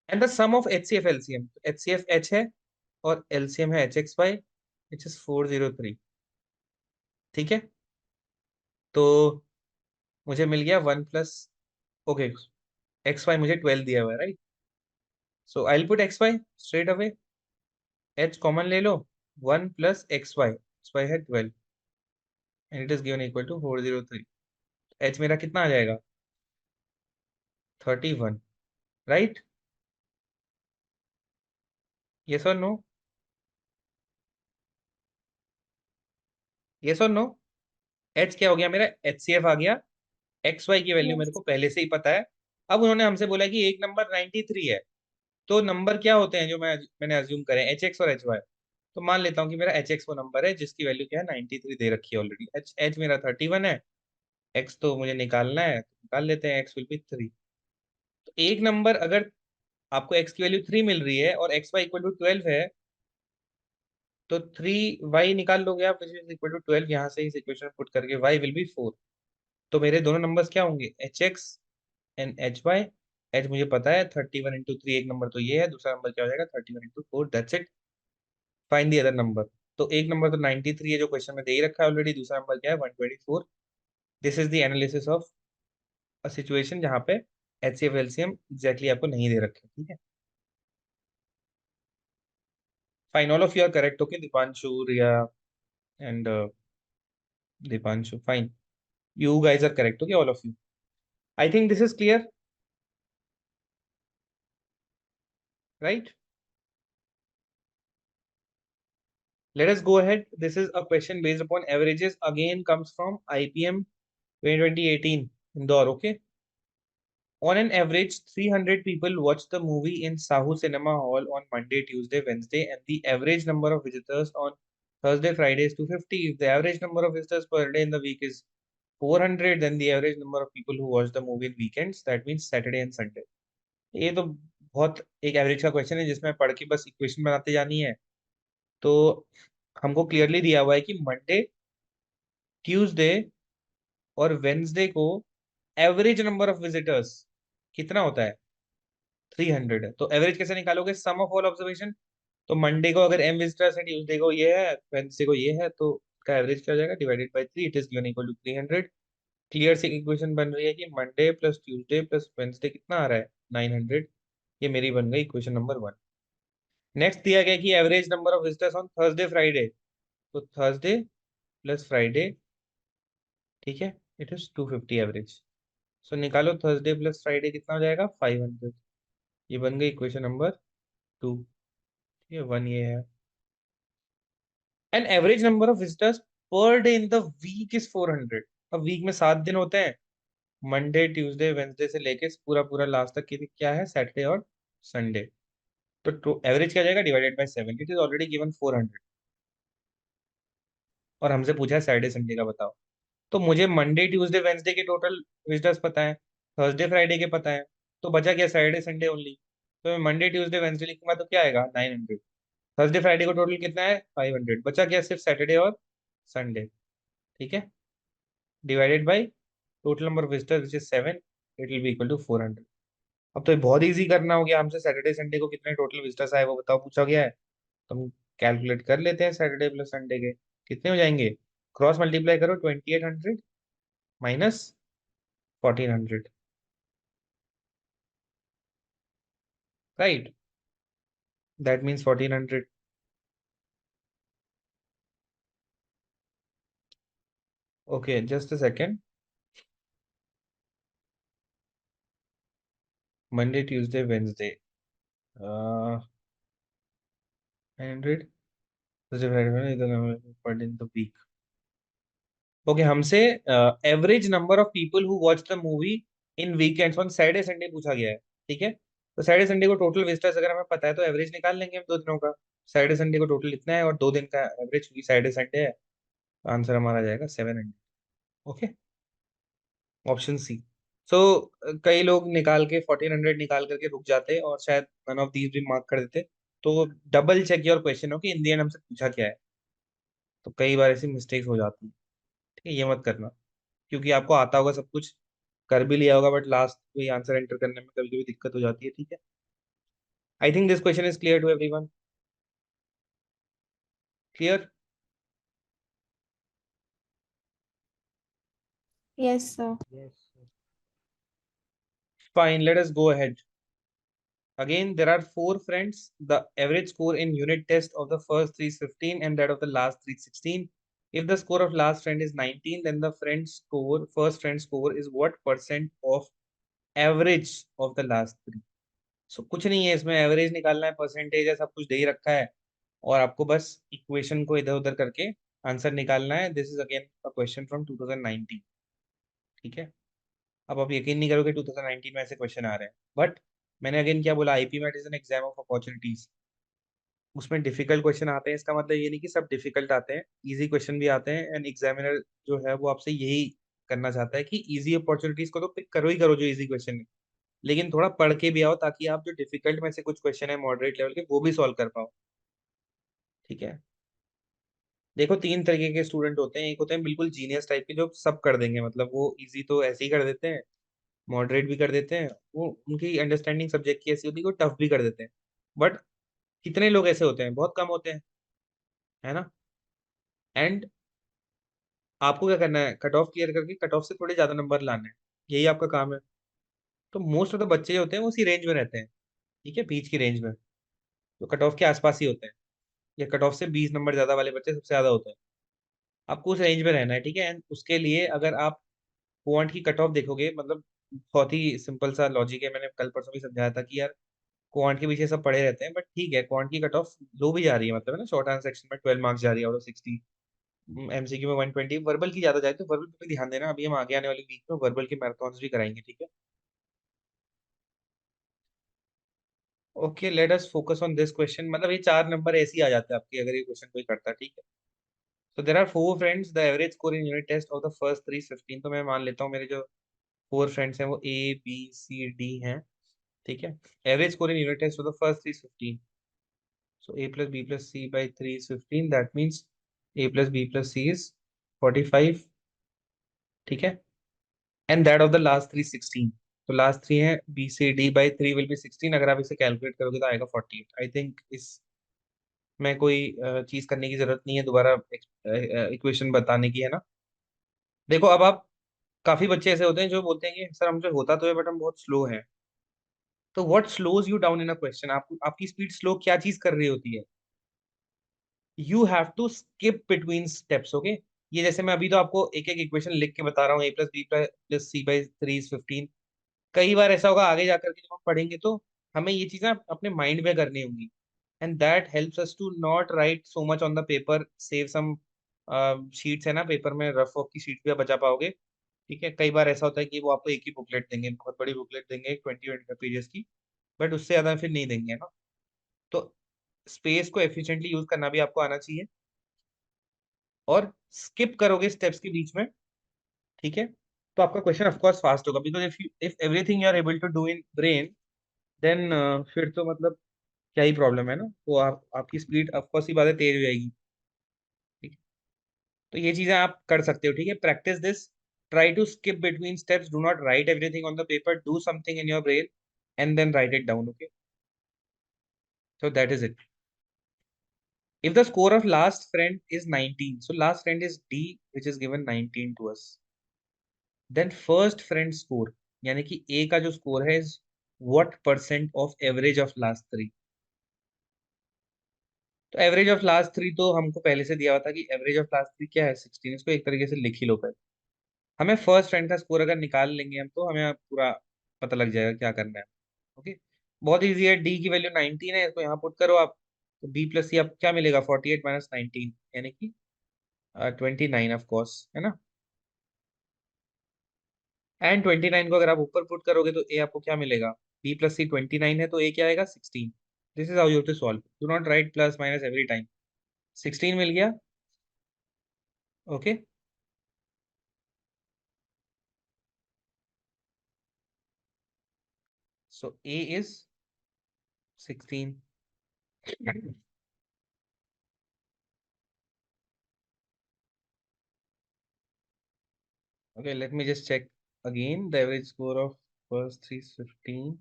And the sum of HCF LCM, HCF H है और LCM है HXY, which is 403, ठीक है। तो मुझे मिल गया 1 plus, okay, XY मुझे 12 दिया हुआ है, right. So I will put XY straight away, H common ले लो, 1 प्लस XY, XY है 12 and it is given equal to 403। H मेरा कितना आ जाएगा? 31, राइट। यस और नो? यस और नो? एच क्या हो गया मेरा? एच सी एफ आ गया। एक्स वाई की वैल्यू मेरे Yes. को पहले से ही पता है। अब उन्होंने हमसे बोला कि एक नंबर 93 है, तो नंबर क्या होते हैं जो मैंने अज्यूम करे, एच एक्स और एच वाई। तो मान लेता हूँ कि मेरा एच एक्स वो नंबर है जिसकी वैल्यू क्या है, 93 दे रखी है ऑलरेडी। एच एच मेरा 31 है, एक्स तो मुझे निकालना है, तो निकाल लेते हैं, एक्स विल बी 3। तो एक नंबर अगर आपको एक्स की वैल्यू 3 मिल रही है और एक्स वाई इक्वल टू 12 है, तो 3y निकाल लोगे आप, इक्वल टू 12, यहाँ से इस इक्वेशन पुट करके y विल बी 4। तो मेरे दोनों नंबर्स क्या होंगे? H X and H Y. H मुझे पता है 31 इंटू 3, एक नंबर तो ये है, दूसरा नंबर क्या हो जाएगा? 31 into 4, that's it. Find the other number. तो एक नंबर तो 93 है जो क्वेश्चन में दे ही रखा है ऑलरेडी, दूसरा नंबर क्या है? 124। This is the analysis of a situation जहाँ पे H C F LCM exactly आपको नहीं दे रखे, ठीक है। Fine, all of you are correct, okay, Deepanshu, Riya and Deepanshu, fine, you guys are correct, okay, all of you. I think this is clear, right? Let us go ahead. This is a question based upon averages, again comes from IPM 2018 Indore, okay. On an average, 300 people watch the movie in Sahu Cinema Hall on Monday, Tuesday, Wednesday, and the average number of visitors on Thursday, Friday is 250. If the average number of visitors per day in the week is 400, then the average number of people who watch the movie in weekends, that means Saturday and Sunday. ये तो बहुत एक average का question है जिसमें पढ़ के बस इक्वेशन बनाते जानी है। तो हमको क्लियरली दिया हुआ है कि मंडे, ट्यूसडे और वेंसडे को एवरेज नंबर ऑफ विजिटर्स कितना होता है? 300 है। तो एवरेज कैसे निकालोगे? सम ऑफ ऑल ऑब्जर्वेशन। तो मंडे को अगर एम विजिटर्स है, ट्यूसडे को ये है, वेंसडे को ये है, तो का एवरेज क्या हो जाएगा? Divided by 3, it is given equal to 300। Clear सी इक्वेशन बन रही है कि Monday plus Tuesday plus Wednesday कितना आ रहा है? 900। ये मेरी बन गई इक्वेशन नंबर 1। नेक्स्ट दिया गया कि average number of visitors on Thursday Friday, तो थर्सडे प्लस फ्राइडे, ठीक है, इट इज 250 एवरेज। सो निकालो थर्सडे प्लस फ्राइडे कितना हो जाएगा? 500। ये बन गई इक्वेशन नंबर 2। ये 1 ये है। An average number of visitors per day in the week is 400। अब वीक में 7 दिन होते हैं, मंडे ट्यूसडे वेंसडे से लेके पूरा पूरा लास्ट तक की क्या है? सैटरडे और संडे। तो एवरेज क्या जाएगा? Divided by 7, it is already given 400 और हमसे पूछा है सैटरडे संडे का बताओ। तो मुझे मंडे ट्यूसडे वेंसडे के टोटल विजिटर्स पता है, थर्सडे फ्राइडे के पता है, तो बचा क्या? Saturday Sunday only. तो मैं मंडे ट्यूसडे वेंसडे लिखूंगा तो क्या आएगा? 900। थर्सडे फ्राइडे को टोटल कितना है? 500। बचा क्या? सिर्फ सैटरडे और संडे, ठीक है। Divided by total number of visitors which is 7, it will be equal to 400। अब तो ये बहुत इजी करना हो गया हमसे, सैटरडे संडे को कितने टोटल विजिटर्स आए वो बताओ, पूछा गया है। तो हम कैलकुलेट कर लेते हैं सैटरडे प्लस संडे के कितने हो जाएंगे। क्रॉस मल्टीप्लाई करो, 2800 minus 1400, right, that means 1400। Okay, just a second. Monday Tuesday Wednesday 900 पर इन द वीक। ओके, हमसे average number of people who watch the movie in weekends on Saturday Sunday पूछा गया है, ठीक है। तो सैटरडे संडे को टोटल विजिटर्स अगर हमें पता है तो एवरेज निकाल लेंगे हम 2 दिनों का। सैटरडे संडे को टोटल इतना है और 2 दिन का एवरेज, क्योंकि सैटरडे संडे है, आंसर हमारा जाएगा 700। Okay, option C. सो कई लोग निकाल के 1400 निकाल करके रुक जाते और शायद नन ऑफ दीज भी मार्क कर देते। तो डबल चेक योर क्वेश्चन हो कि इन दी एंड हमसे पूछा क्या है। तो कई बार ऐसी मिस्टेक्स हो जाती है, ठीक है, ये मत करना। क्योंकि आपको आता होगा सब कुछ, कर भी लिया होगा, बट लास्ट कोई आंसर एंटर करने में कभी कभी दिक्कत हो जाती है, ठीक है। I think this question is clear to everyone. Clear? Yes, sir. Yes. Fine, let us go ahead. Again, there are 4 friends. The average score in unit test of the first three is 15 and that of the last three is 16. If the score of last friend is 19, then the first friend score is what percent of average of the last three? So कुछ नहीं है इसमें, average निकालना है, percentage है, सब कुछ दे ही रखा है और आपको बस इक्वेशन को इधर उधर करके आंसर निकालना है। This is again a question from 2019, ठीक है। अब आप यकीन नहीं करोगे 2019 में ऐसे क्वेश्चन आ रहे हैं, बट मैंने अगेन क्या बोला, IPMAT is an exam of opportunities. उसमें डिफिकल्ट क्वेश्चन आते हैं, इसका मतलब ये नहीं कि सब डिफिकल्ट आते हैं, इजी क्वेश्चन भी आते हैं। एंड एग्जामिनर जो है वो आपसे यही करना चाहता है कि इजी अपॉर्चुनिटीज को तो पिक करो ही करो जो इजी क्वेश्चन है, लेकिन थोड़ा पढ़ के भी आओ ताकि आप जो डिफिकल्ट में से कुछ क्वेश्चन है मॉडरेट लेवल के वो भी सॉल्व कर पाओ, ठीक है। देखो 3 तरीके के स्टूडेंट होते हैं, एक होते हैं बिल्कुल जीनियस टाइप के जो सब कर देंगे, मतलब वो इजी तो ऐसे ही कर देते हैं, मॉडरेट भी कर देते हैं, वो उनकी अंडरस्टैंडिंग सब्जेक्ट की ऐसी होती है कि वो टफ भी कर देते हैं। बट कितने लोग ऐसे होते हैं? बहुत कम होते हैं, है ना। एंड आपको क्या करना है, कट ऑफ क्लियर करके कट ऑफ से थोड़े ज्यादा नंबर लाने हैं, यही आपका काम है। तो मोस्ट ऑफ द बच्चे जो होते हैं वो उसी रेंज में रहते हैं, ठीक है, बीच की रेंज में, तो कट ऑफ के आसपास ही होते हैं, या कट ऑफ से 20 नंबर ज्यादा वाले बच्चे सबसे ज्यादा होते हैं। आपको उस रेंज में रहना है, ठीक है। एंड उसके लिए अगर आप क्वांट की कट ऑफ देखोगे, मतलब बहुत ही सिंपल सा लॉजिक है, मैंने कल परसों भी समझाया था कि यार क्वांट के पीछे सब पड़े रहते हैं, बट ठीक है, क्वांट की कट ऑफ लो भी जा रही है, मतलब है ना, शॉर्ट आंसर सेक्शन में 12 मार्क्स जा रही है आउट ऑफ 60, एमसीक्यू में 120, वर्बल की ज्यादा जाए तो वर्बल पे भी ध्यान देना, अभी हम आगे आने वाली वीक में वर्बल के मैराथन भी कराएंगे, ठीक है। Okay, let us focus on this question. मतलब ये 4 नंबर ऐसे ही आ जाते हैं आपके अगर ये क्वेश्चन कोई करता है, ठीक है। तो there are 4 friends, the average score in unit test of the first three 15। तो मैं मान लेता हूँ मेरे जो 4 फ्रेंड्स हैं वो A B C D हैं, ठीक है। Average score in unit test of the first three 15। So a plus b plus c by 3 is 15. That means a plus b plus c is 45, ठीक है। And that of the last three 16. तो last three है b c d by 3 will be 16। अगर आप इसे calculate करोगे तो आएगा 48। आई थिंक इस में कोई चीज करने की जरूरत नहीं है दोबारा इक्वेशन बताने की, है ना। देखो अब आप, काफी बच्चे ऐसे होते हैं जो बोलते हैं कि सर हमसे होता तो है बट हम बहुत स्लो हैं। तो what slows you down in a question, आपको आपकी स्पीड स्लो क्या चीज कर रही होती है? You have to skip between steps, okay. ये जैसे मैं अभी तो आपको एक एक इक्वेशन लिख के बता रहा हूँ, a plus B plus C by 3 is 15। कई बार ऐसा होगा आगे जाकर के जब हम पढ़ेंगे तो हमें ये चीजें अपने माइंड में करनी होंगी, and that helps us to not write so much on the paper, save some sheets, है ना, पेपर में रफ ऑफ की शीट भी आप बचा पाओगे, ठीक है। कई बार ऐसा होता है कि वो आपको एक ही बुकलेट देंगे, बहुत बड़ी बुकलेट देंगे 20-25 पेजेस की, बट उससे ज्यादा फिर नहीं देंगे, है ना। तो स्पेस को एफिशिएंटली यूज करना भी आपको आना चाहिए, और स्किप करोगे स्टेप्स के बीच में, ठीक है, तो आपका क्वेश्चन ऑफ कोर्स फास्ट होगा, because if everything you are able to do in brain, then फिर तो मतलब क्या ही प्रॉब्लम है ना, तो आप आपकी स्पीड ऑफ कोर्स ही बात है तेज हो जाएगी, ठीक है। तो ये चीजें आप कर सकते हो, ठीक है, practice this. try to skip between steps. Do not write everything on the paper. Do something in your brain and then write it down. Okay. So that is it. If the score of last friend is 19, so last friend is D, which is given 19 to us. Then first friend score, यानी कि A का जो score है is what percent of average of last three. तो average of last three तो हमको पहले से दिया हुआ था कि एवरेज ऑफ लास्ट थ्री क्या है 16. इसको एक तरीके से लिख ही लो पहले. हमें फर्स्ट फ्रेंड का स्कोर अगर निकाल लेंगे हम तो हमें पूरा पता लग जाएगा क्या करना है. ओके. बहुत इजी है. डी की वैल्यू 19 है, इसको यहाँ पुट करो आप. तो बी प्लस सी आपको क्या मिलेगा 48 माइनस 19 यानी कि 29 ऑफ कोर्स है ना. एंड 29 को अगर आप ऊपर पुट करोगे तो ए आपको क्या मिलेगा. बी प्लस सी 29 है तो ए क्या आएगा 16. This is how you have to solve. Do not write plus minus every time. 16 मिल गया. Okay. So A is 16. Okay, let me just check again. The average score of first three is 15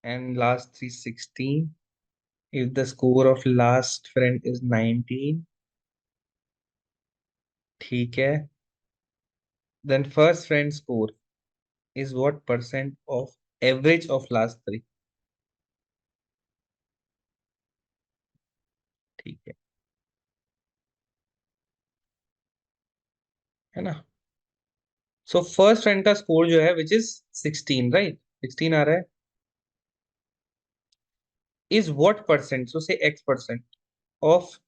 and last three 16. If the score of last friend is 19, ठीक है. Then first friend score is what percent of average of last three. ठीक है ना. So first friend का score जो है which is 16, right? 16 आ रहा है. Is what percent? So say X percent of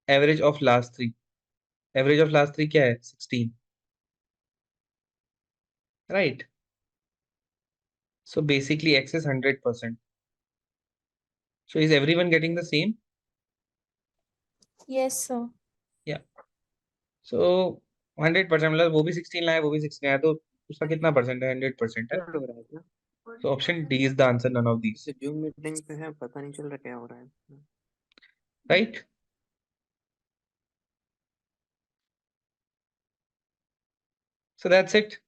average of last three. Average of last three क्या है 16, right? So basically X is 100%. So is everyone getting the same? Yes, sir. Yeah. So 100% मतलब वो भी 16 लाया वो भी 16 आया तो उसका कितना परसेंट है 100% है. हो रहा है क्या? So option D is the answer, none of these, zoom meeting पे है, पता नहीं चल रहा क्या हो रहा है. right? So that's it.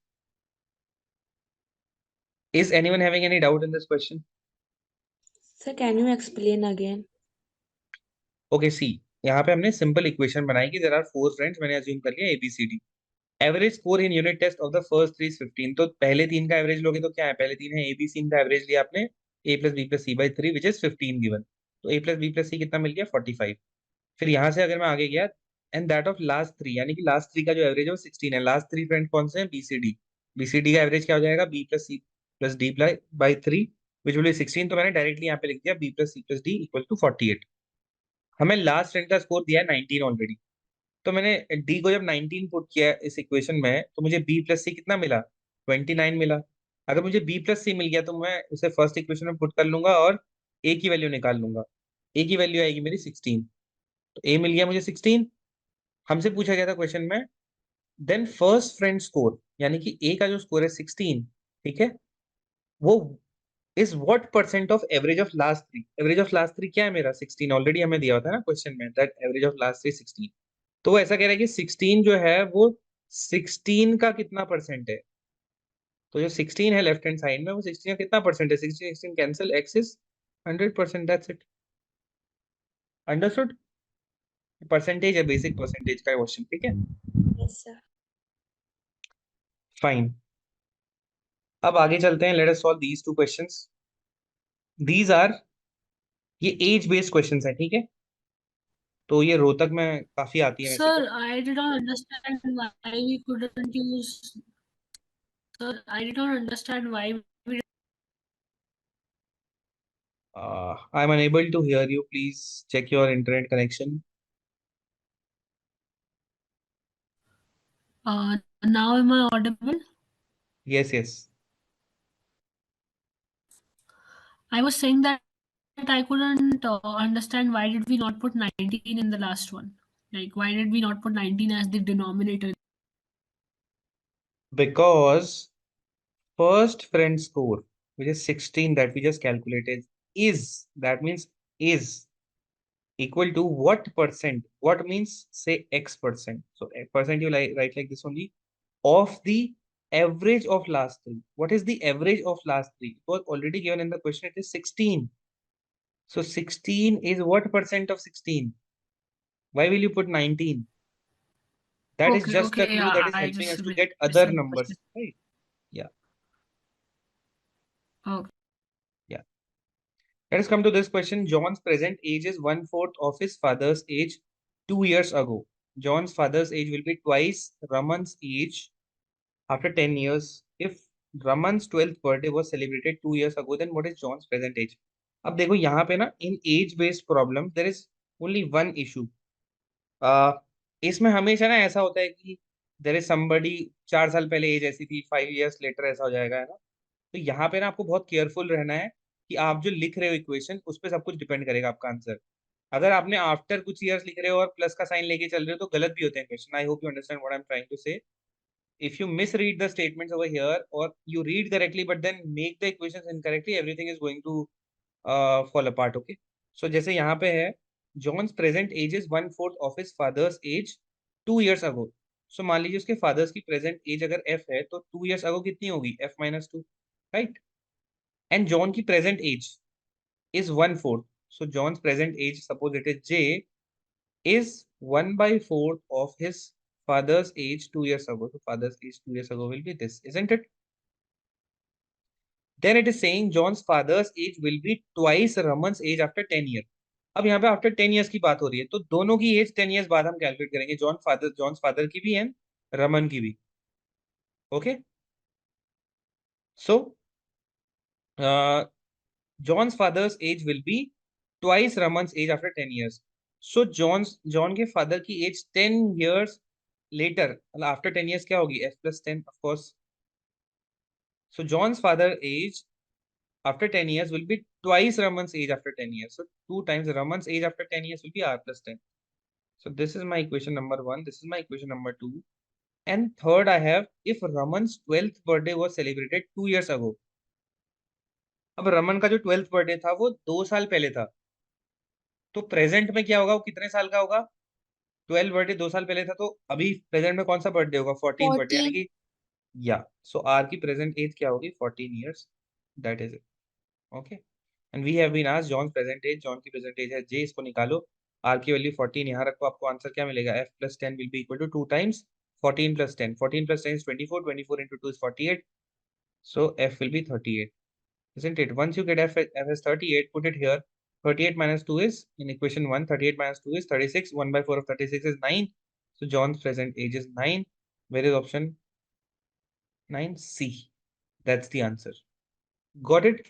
Is anyone having any doubt in this question? Sir, can you explain again? Okay, see, यहाँ पे हमने सिंपल इक्वेशन बनाई कि देयर आर फोर फ्रेंड्स. मैंने अज्यूम कर लिया ABCD. Average score in unit test of the first three 15. तो पहले तीन का एवरेज लोगे तो क्या है, पहले तीन है ABC, इनका एवरेज लिया आपने A plus B plus C by 3 which is 15 given. तो A plus B plus C कितना मिल गया 45. फिर यहाँ से अगर मैं आगे गया and that of last three यानी कि लास्ट थ्री का जो एवरेज है वो 16 है. लास्ट थ्री फ्रेंड कौन से हैं BCD. BCD का एवरेज क्या हो जाएगा B plus C plus D by 3 which will be 16. तो मैंने डायरेक्टली यहाँ पे लिख दिया B plus C plus D equal to 48. हमें लास्ट फ्रेंड का स्कोर दिया है 19 ऑलरेडी. तो मैंने D को जब 19 पुट किया इस इक्वेशन में तो मुझे B प्लस C कितना मिला 29 मिला. अगर मुझे B प्लस C मिल गया तो मैं उसे फर्स्ट इक्वेशन में पुट कर लूंगा और A की वैल्यू निकाल लूंगा. A की वैल्यू आएगी मेरी 16. तो A मिल गया मुझे 16. हमसे पूछा गया था क्वेश्चन में देन फर्स्ट फ्रेंड स्कोर यानी कि A का जो स्कोर है 16, ठीक है, वो is what percent of average of last three. Average of last three क्या है मेरा 16 ऑलरेडी हमें दिया होता है ना क्वेश्चन में that average of last three 16. तो वो ऐसा कह रहा है कि 16 जो है वो 16 का कितना परसेंट है. तो जो 16 है लेफ्ट हैंड साइड में वो 16 का कितना परसेंट है. 16 16 cancel. X is 100%. That's it. Understood. Percentage है, बेसिक परसेंटेज का क्वेश्चन. ठीक है, Yes, sir. फाइन. अब आगे चलते हैं. Let us solve these two questions. These are, ये एज बेस्ड क्वेश्चंस है. ठीक है, तो ये रोहतक में काफी आती है वैसे Sir, तो. I did not understand why we couldn't use. Sir, I did not understand why we. I'm unable to hear you. Please check your internet connection. Now am I audible? Yes, yes. I was saying that I couldn't understand why did we not put 19 in the last one? Like, why did we not put 19 as the denominator? Because first friend score, which is 16 that we just calculated, is, that means is equal to what percent? What means say x%. So a percent you write like this only, of the average of last three. What is the average of last three? It was already given in the question. It is 16. So 16 is what percent of 16? Why will you put 19? That is Okay, just a okay, clue yeah, that is I helping just us to get other numbers, right? Yeah. Okay. Yeah. Let us come to this question. John's present age is 1/4 of his father's age 2 years ago. John's father's age will be twice Raman's age after 10 years. If Raman's 12th birthday was celebrated 2 years ago, then what is John's present age? अब देखो यहाँ पे ना in age based problem there is only one issue. इसमें हमेशा ना ऐसा होता है कि देयर इज समबडी 4 साल पहले एज ऐसी थी 5 years लेटर ऐसा हो जाएगा, है ना? तो यहाँ पे ना आपको बहुत केयरफुल रहना है कि आप जो लिख रहे हो इक्वेशन उस पर सब कुछ डिपेंड करेगा आपका आंसर। अगर आपने आफ्टर कुछ ईयर्स लिख रहे हो और प्लस का साइन लेके चल रहे हो तो गलत भी होते हैं question. I hope you understand what I am trying to say. if you misread the statements over here or you read correctly but then make the equations incorrectly, everything is going to fall apart, okay? So जैसे यहाँ पे है John's present age is 1/4 of his father's age 2 years ago. So मान लीजिए उसके fathers की present as अगर f है तो 2 years ago कितनी होगी f-2, राइट? एंड जॉन की present as is 1/4. So John's present age, suppose it is j, is 1/4 of his father's age 2 years ago. So father's age 2 years ago will be this, isn't it? Then it is saying John's father's age will be twice Raman's age after 10 years. अब यहाँ पे after 10 years की बात हो रही है तो दोनों की एज 10 years बाद हम कैलकुलेट करेंगे, जॉन्स फादर की भी एंड रमन की भी, okay? So John's father's age will be twice Raman's age after 10 years. So John के फादर की एज 10 years later, मतलब आफ्टर 10 years क्या होगी? f+10 of course. So John's father age after 10 years will be twice Raman's age after 10 years. So 2 times Raman's age after 10 years will be r+10. So this is my equation number 1. This is my equation number 2. And third I have, if Raman's 12th birthday was celebrated 2 years ago. अब रमन का जो 12th birthday था वो 2 साल पहले था, तो present में क्या होगा? वो कितने साल का होगा? 12 बर्थडे 2 साल पहले था, तो अभी प्रेजेंट में कौन सा बर्थडे होगा? 14 बर्थडे, यानी 14. कि या सो आर की प्रेजेंट एज क्या होगी? 14 years. That is it, okay? And we have been asked John present age, John की प्रेजेंट एज है जे, इसको निकालो, आर की वैल्यू 14 यहाँ रखो, आपको आंसर क्या मिलेगा? f+10 will be equal to 2 times 14 + 10. 14 + 10 is 24, 24 into 2 is 48, so f will be 38, isn't it? Once you get f as 38, put it here. 38 minus 2 is, in equation 1, 38 minus 2 is 36. 1/4 of 36 is 9. So John's present age is 9. Where is option 9C? That's the answer. Got it?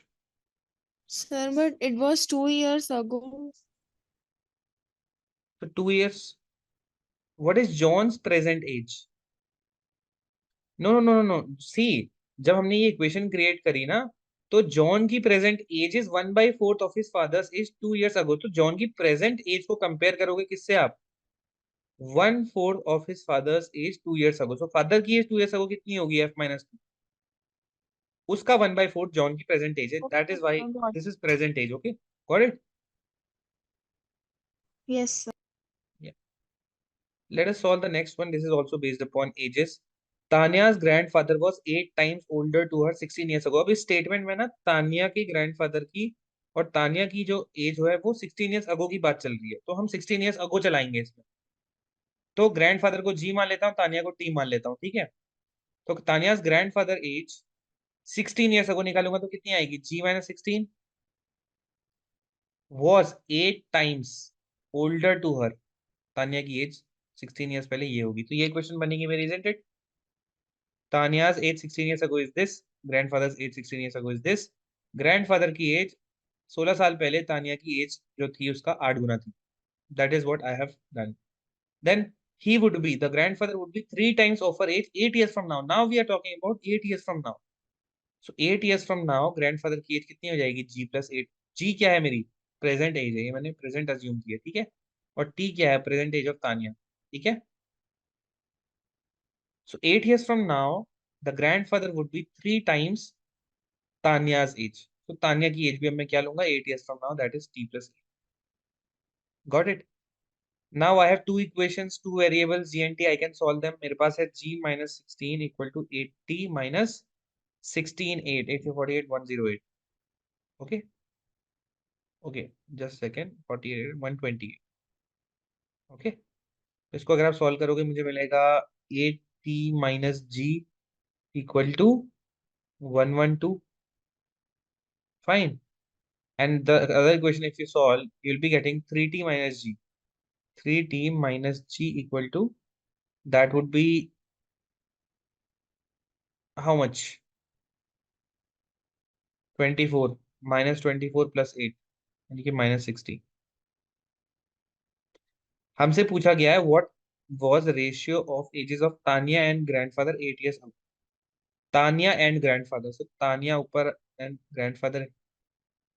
Sir, but it was 2 years ago. So 2 years. What is John's present age? No. See, जब हमने ये equation create करी ना, तो John की present age is 1/4 of his father's age 2 years ago. तो John की present age को कंपेयर करोगे किससे आप? 1/4 of his father's age 2 years ago. So father की एज 2 years ago कितनी होगी? f-2. उसका 1/4 जॉन की प्रेजेंट एज है. That is why Got this is present age, okay? Got it? Yes, sir. Let us solve the next one. This is also based upon ages. Tanya's grandfather was 8 times older to her 16 years ago. अब इस statement में ना तानिया के grandfather की और तानिया की जो as है वो 16 years ago की बात चल रही है, तो हम 16 years ago चलाएंगे इसमें। तो ग्रैंडफादर को जी मान लेता हूँ, तानिया को टी मान लेता हूँ, ठीक है? तो तानिया's ग्रैंडफादर एज 16 years ago निकालूंगा तो कितनी आएगी? g-16 was 8 times older to her. Tania की एज 16 years पहले ये होगी, तो ये क्वेश्चन बनेगी मेरी, isn't it? Tanya's age 16 years ago is this. Grandfather's age 16 years ago is this. Grandfather की एज 16 साल पहले तानिया की एज जो थी उसका 8 गुना थी. That is what I have done. Then he would be, the grandfather would be 3 times of her age 8 years from now. Now we are talking about 8 years from now. So 8 years from now grandfather की as कितनी हो जाएगी? g+8. g क्या है मेरी? Present age है, ये मैंने प्रेजेंट अज्यूम किया, ठीक है? और t क्या है? प्रेजेंट एज ऑफ तानिया, ठीक है? So 8 years from now, the grandfather would be 3 times Tanya's age. So Tanya की एज भी अब मैं क्या लूंगा? 8 years from now, that is t+8. Got it? Now I have two equations, two variables g and t. I can solve them. मेरे पास है g minus 16 equal to 8t minus 16 8 848 108. Okay. Okay. Just second. 48 128. Okay. तो इसको अगर आप solve करोगे मुझे मिलेगा 8t minus g equal to 112. Fine. And the other equation, if you solve, you'll be getting 3t minus g. 3t minus g equal to, that would be how much? 24 minus 24 plus 8 यानी कि minus 60. हमसे पूछा गया है what was the ratio of ages of Tanya and grandfather 8 years ago. Tanya and grandfather. So Tanya ऊपर and grandfather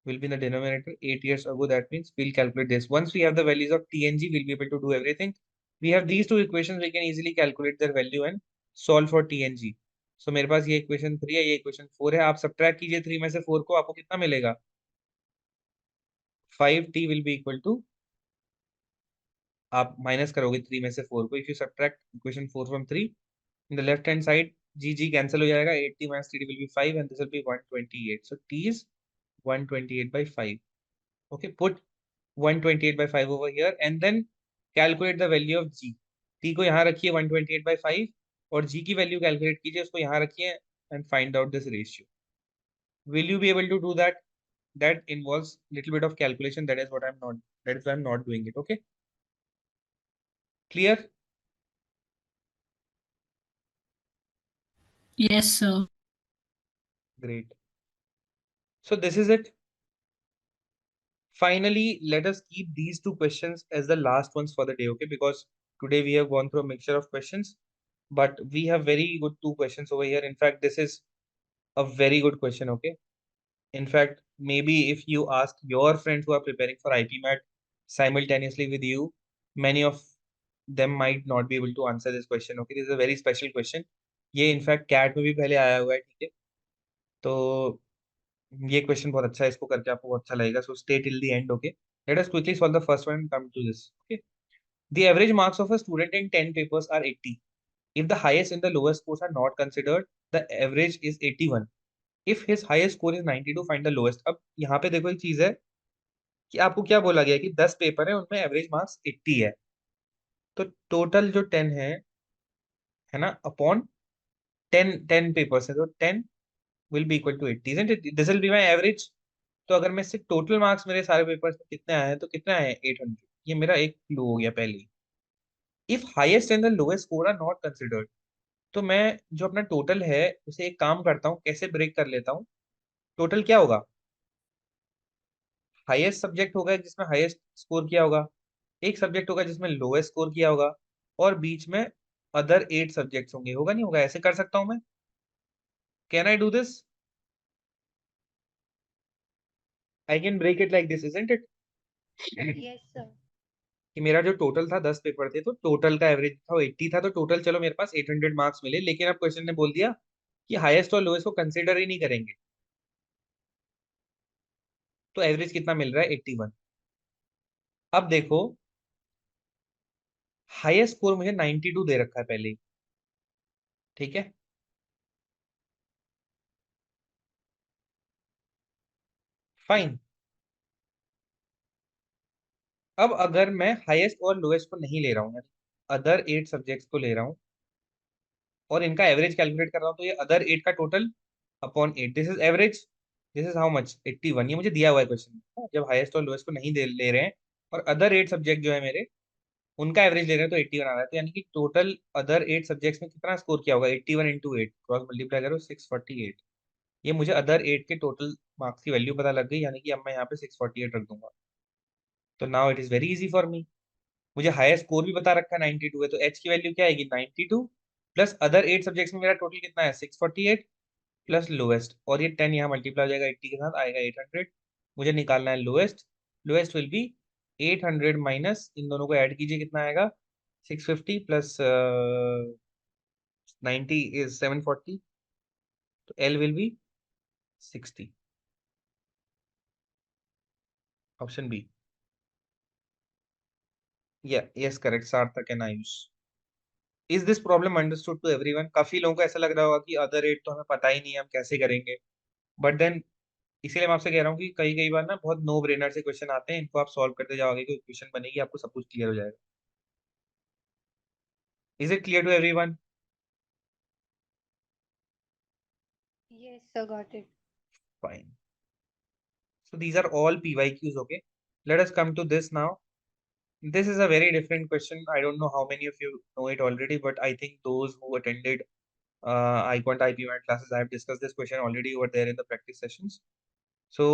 will be in the denominator 8 years ago. That means we'll calculate this. Once we have the values of t and g, we'll be able to do everything. We have these two equations. We can easily calculate their value and solve for t and g. So मेरे पास ये equation 3 है, ये equation 4 है. आप subtract कीजिए 3 में से 4 को, आपको कितना मिलेगा? 5t will be equal to, आप माइनस करोगे 3 में से 4 को. If you subtract equation 4 from 3, in the left hand side, g cancel हो जाएगा. 8t minus 3t will be 5 and this will be 128. So t is 128 by 5. Okay, put 128 by 5 over here and then calculate the value of g. t को यहाँ रखिए 128 by 5 और g की value calculate कीजिए, उसको यहाँ रखिए and find out this ratio. Will you be able to do that? That involves little bit of calculation. That is why I'm not doing it. Okay, clear? Yes, sir. Great. So this is it. Finally, let us keep these two questions as the last ones for the day, okay? Because today we have gone through a mixture of questions, but we have very good two questions over here. In fact, this is a very good question, okay? In fact, maybe if you ask your friends who are preparing for IPMAT simultaneously with you, many of them might not be able to answer this question, okay? This is a very special question. ये in fact cat में भी पहले आया हुआ है, ठीक है? तो ये क्वेश्चन बहुत अच्छा है, इसको करके आपको बहुत अच्छा लगेगा. So stay till the end, okay? Let us quickly solve the first one and come to this. Okay. The average marks of a student in 10 papers are 80. If the highest and the lowest scores are not considered, the average is 81. If his highest score is 92, find the lowest. अब यहाँ पे देखो एक चीज है कि आपको क्या बोला गया है कि 10 पेपर है, उनमें एवरेज मार्क्स 80 है. तो टोटल जो 10 है ना, अपॉन 10 पेपर्स है, तो 10 will be equal to 80. Isn't it? This will be my average. तो अगर मैं इससे टोटल मार्क्स मेरे सारे पेपर्स में कितने आए हैं, तो कितने आए हैं? 800. ये मेरा एक क्लू हो गया पहले ही. If highest and the lowest score are not considered, तो मैं जो अपना टोटल है उसे एक काम करता हूँ, कैसे ब्रेक कर लेता हूँ. टोटल क्या होगा? हाईएस्ट सब्जेक्ट होगा जिसमें हाईएस्ट स्कोर किया होगा, एक सब्जेक्ट होगा जिसमें लोएस्ट स्कोर किया होगा, और बीच में अदर 8 सब्जेक्ट्स होंगे. होगा नहीं होगा? ऐसे कर सकता हूं मैं. Can I do this? I can break it like this, isn't it? Yes, sir. कि मेरा जो टोटल था 10 पेपर थे, तो टोटल का एवरेज था 80 था, तो टोटल चलो मेरे पास 800 मार्क्स मिले. लेकिन अब क्वेश्चन ने बोल दिया कि हाईएस्ट और लोएस्ट को कंसिडर ही नहीं करेंगे, तो एवरेज कितना मिल रहा है? 81. अब देखो, हाईएस्ट स्कोर मुझे 92 दे रखा है पहले ही, ठीक है? फाइन. अब अगर मैं हाईएस्ट और लोएस्ट को नहीं ले रहा हूँ, अदर 8 सब्जेक्ट्स को ले रहा हूँ और इनका एवरेज कैलकुलेट कर रहा हूँ, तो ये अदर 8 का total upon 8, this is average. This is how much? 81. ये मुझे दिया हुआ है क्वेश्चन में. जब हाईएस्ट और लोएस्ट को नहीं ले रहे हैं और अदर 8 सब्जेक्ट जो है मेरे, उनका एवरेज ले रहे हैं, तो 81 आ रहा है. तो यानी कि टोटल अदर 8 सब्जेक्ट्स में कितना स्कोर किया होगा? 81 इंटू 8, क्रॉस मल्टीप्लाई करो, 648. ये मुझे अदर 8 के टोटल मार्क्स की वैल्यू पता लग गई, यानी कि अब मैं यहाँ पे 648 रख दूंगा. तो now it is very easy for me. मुझे हाईएस्ट स्कोर भी बता रखा है 92 है, तो एच की वैल्यू क्या आएगी? 92 प्लस अदर 8 सब्जेक्ट्स में मेरा टोटल कितना है? 648 प्लस लोएस्ट, और ये 10 यहाँ मल्टीप्लाई हो जाएगा 80 के साथ, आएगा 800. मुझे निकालना है lowest. Lowest will be 800 minus, इन दोनों को ऐड कीजिए, कितना आएगा? 650 प्लस 90 इज 740, तो L will be 60. Option B. Yes correct, Sarthak and Ayush. Is this problem understood to everyone? काफी लोगों को ऐसा लग रहा होगा कि अदर एट तो हमें पता ही नहीं है, हम कैसे करेंगे। बट देन इसीलिए मैं आपसे कह रहा हूँ कि कई कई बार ना बहुत नो ब्रेनर से क्वेश्चन आते हैं, इनको आप सॉल्व करते जाओगे, कोई क्वेश्चन बनेगी, आपको सब कुछ क्लियर हो जाएगा। Is it clear to everyone? Yes, sir, got it. Fine. So these are all PYQs, okay? Let us come to this now. This is a very different question. I don't know how many of you know it already, but I think those who attended iQuant IPMAT classes, I have discussed this question already over there in the practice sessions. So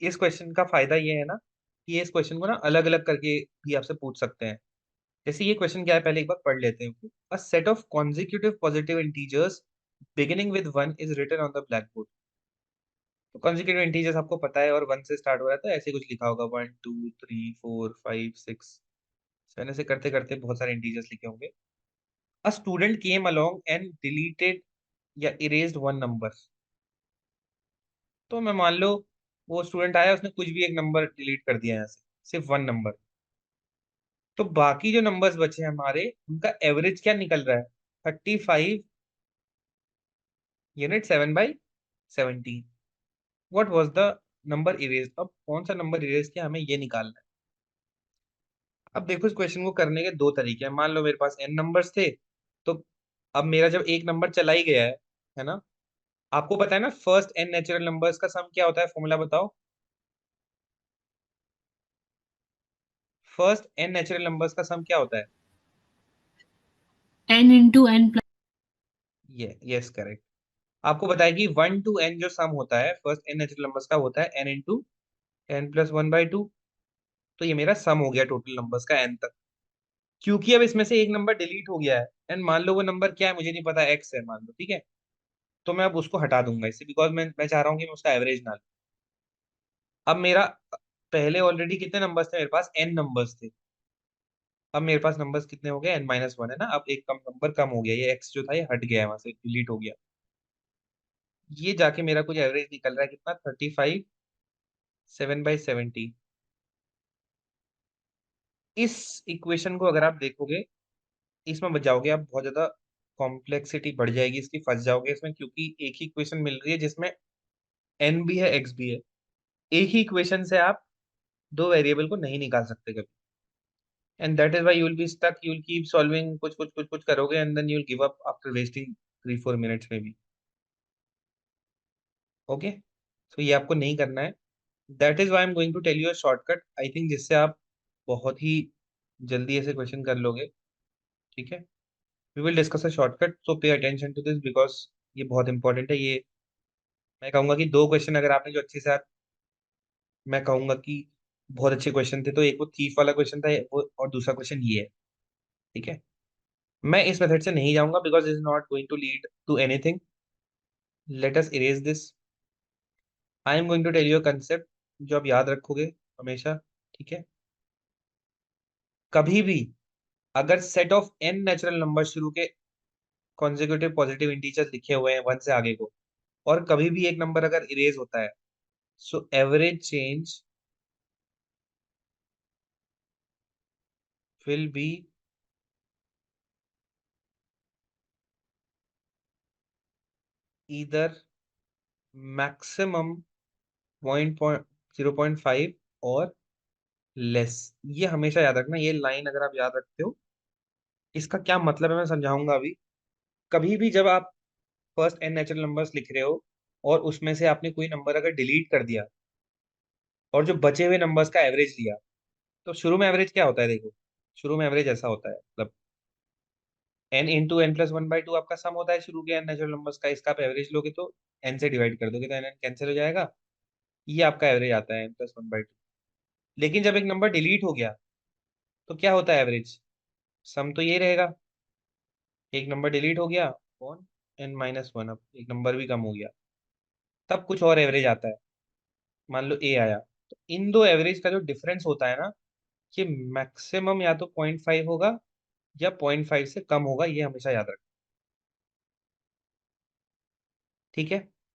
इस question का फायदा ये है ना कि इस question को ना अलग अलग करके भी आपसे पूछ सकते हैं। जैसे ये क्वेश्चन क्या है, पहले एक बार पढ़ लेते हैं। A set of consecutive positive integers beginning with 1 is written on the blackboard. तो consecutive integers आपको पता है और 1 से स्टार्ट हो रहा है, तो ऐसे कुछ लिखा होगा 1 2 3 4 5 6 7, ऐसे करते करते बहुत सारे इंटीजर्स लिखे होंगे। A student came along and deleted या इरेज्ड वन नंबर। तो मैं मान लो वो स्टूडेंट आया, उसने कुछ भी एक नंबर डिलीट कर दिया यहाँ से, सिर्फ वन नंबर। तो बाकी जो नंबर्स बचे हैं हमारे, उनका एवरेज क्या निकल रहा है? 35 unit 7/17। What was the number erase? अब कौन सा नंबर इरेज किया, हमें ये निकालना है। अब देखो, इस क्वेश्चन को करने के दो तरीके हैं। मान लो मेरे पास n नंबर्स थे, तो अब मेरा जब एक नंबर चला ही गया है ना, आपको पता है ना फर्स्ट n नेचुरल नंबर्स का सम क्या होता है? फॉर्मूला बताओ। फर्स्ट n नेचुरल नंबर्स का सम क्या होता है? n into n plus ये यस करेक्ट। आपको बताया कि 1 to n जो सम होता है फर्स्ट n नेचुरल नंबर्स का, होता है n इंटू n प्लस 1/2। तो ये मेरा सम हो गया टोटल नंबर्स का n तक। क्योंकि अब इसमें से एक नंबर डिलीट हो गया है, एंड मान लो वो नंबर क्या है मुझे नहीं पता, x है मान लो, ठीक है। तो मैं अब उसको हटा दूंगा इससे, बिकॉज मैं चाह रहा हूँ कि मैं उसका एवरेज ना लूं। अब मेरा पहले ऑलरेडी कितने नंबर्स थे मेरे पास? n नंबर्स थे। अब मेरे पास नंबर्स कितने हो गए? n-1 है ना। अब एक कम नंबर कम हो गया, ये x जो था ये हट गया है, वहां से डिलीट हो गया। ये जाके मेरा कुछ एवरेज निकल रहा है कितना? 35 7/17। इस इक्वेशन को अगर आप देखोगे, इसमें बच जाओगे आप, बहुत ज्यादा कॉम्प्लेक्सिटी बढ़ जाएगी इसकी, फंस जाओगे इसमें, क्योंकि एक ही इक्वेशन मिल रही है जिसमें n भी है x भी है। एक ही इक्वेशन से आप दो वेरिएबल को नहीं निकाल सकते कभी, and that is why you will be stuck, you will keep solving, कुछ कुछ कुछ कुछ करोगे and then you will give up after wasting 3-4 minutes में भी। ओके, सो ये आपको नहीं करना है। That is why I am going to tell you a shortcut, I think, जिससे आप बहुत ही जल्दी ऐसे क्वेश्चन कर लोगे, ठीक है। We will discuss a shortcut, so pay attention to this, because ये बहुत इंपॉर्टेंट है। ये मैं कहूंगा कि दो क्वेश्चन अगर आपने जो अच्छे से मैं कहूंगा कि बहुत अच्छे क्वेश्चन थे, तो एक वो थीफ वाला क्वेश्चन था और दूसरा क्वेश्चन ये है, ठीक है। मैं इस मेथड से नहीं जाऊंगा because is not going to lead to anything. Let us erase this. I am going to tell you a concept जो आप याद रखोगे हमेशा, ठीक है। कभी भी अगर set of n natural number शुरू के कॉन्जिक्यूटिव पॉजिटिव इंटीजर्स लिखे हुए हैं 1 से आगे को, और कभी भी एक नंबर अगर इरेज होता है, so average change will be either maximum 0.5 और लेस। ये हमेशा याद रखना, ये लाइन अगर आप याद रखते हो, इसका क्या मतलब है मैं समझाऊंगा अभी। कभी भी जब आप फर्स्ट n नेचुरल नंबर्स लिख रहे हो और उसमें से आपने कोई नंबर अगर डिलीट कर दिया और जो बचे हुए नंबर्स का एवरेज लिया, तो शुरू में एवरेज क्या होता है? देखो, शुरू में एवरेज ऐसा होता है, मतलब n इंटू n+1/2 आपका सम होता है शुरू के n नेचुरल नंबर्स का। इसका आप एवरेज लोगे तो n से डिवाइड कर दोगे तो n कैंसिल हो जाएगा, ये आपका एवरेज आता है n+1/2। लेकिन जब एक नंबर डिलीट हो गया तो क्या होता है एवरेज? सम तो ये रहेगा, एक नंबर डिलीट हो गया, कौन? n-1। अब एक नंबर भी कम हो गया, तब कुछ और एवरेज आता है, मान लो a आया। तो इन दो एवरेज का जो डिफरेंस होता है ना, ये मैक्सिमम या तो 0.5 होगा या 0.5 से कम होगा, ये हमेशा याद रखना, ठीक है।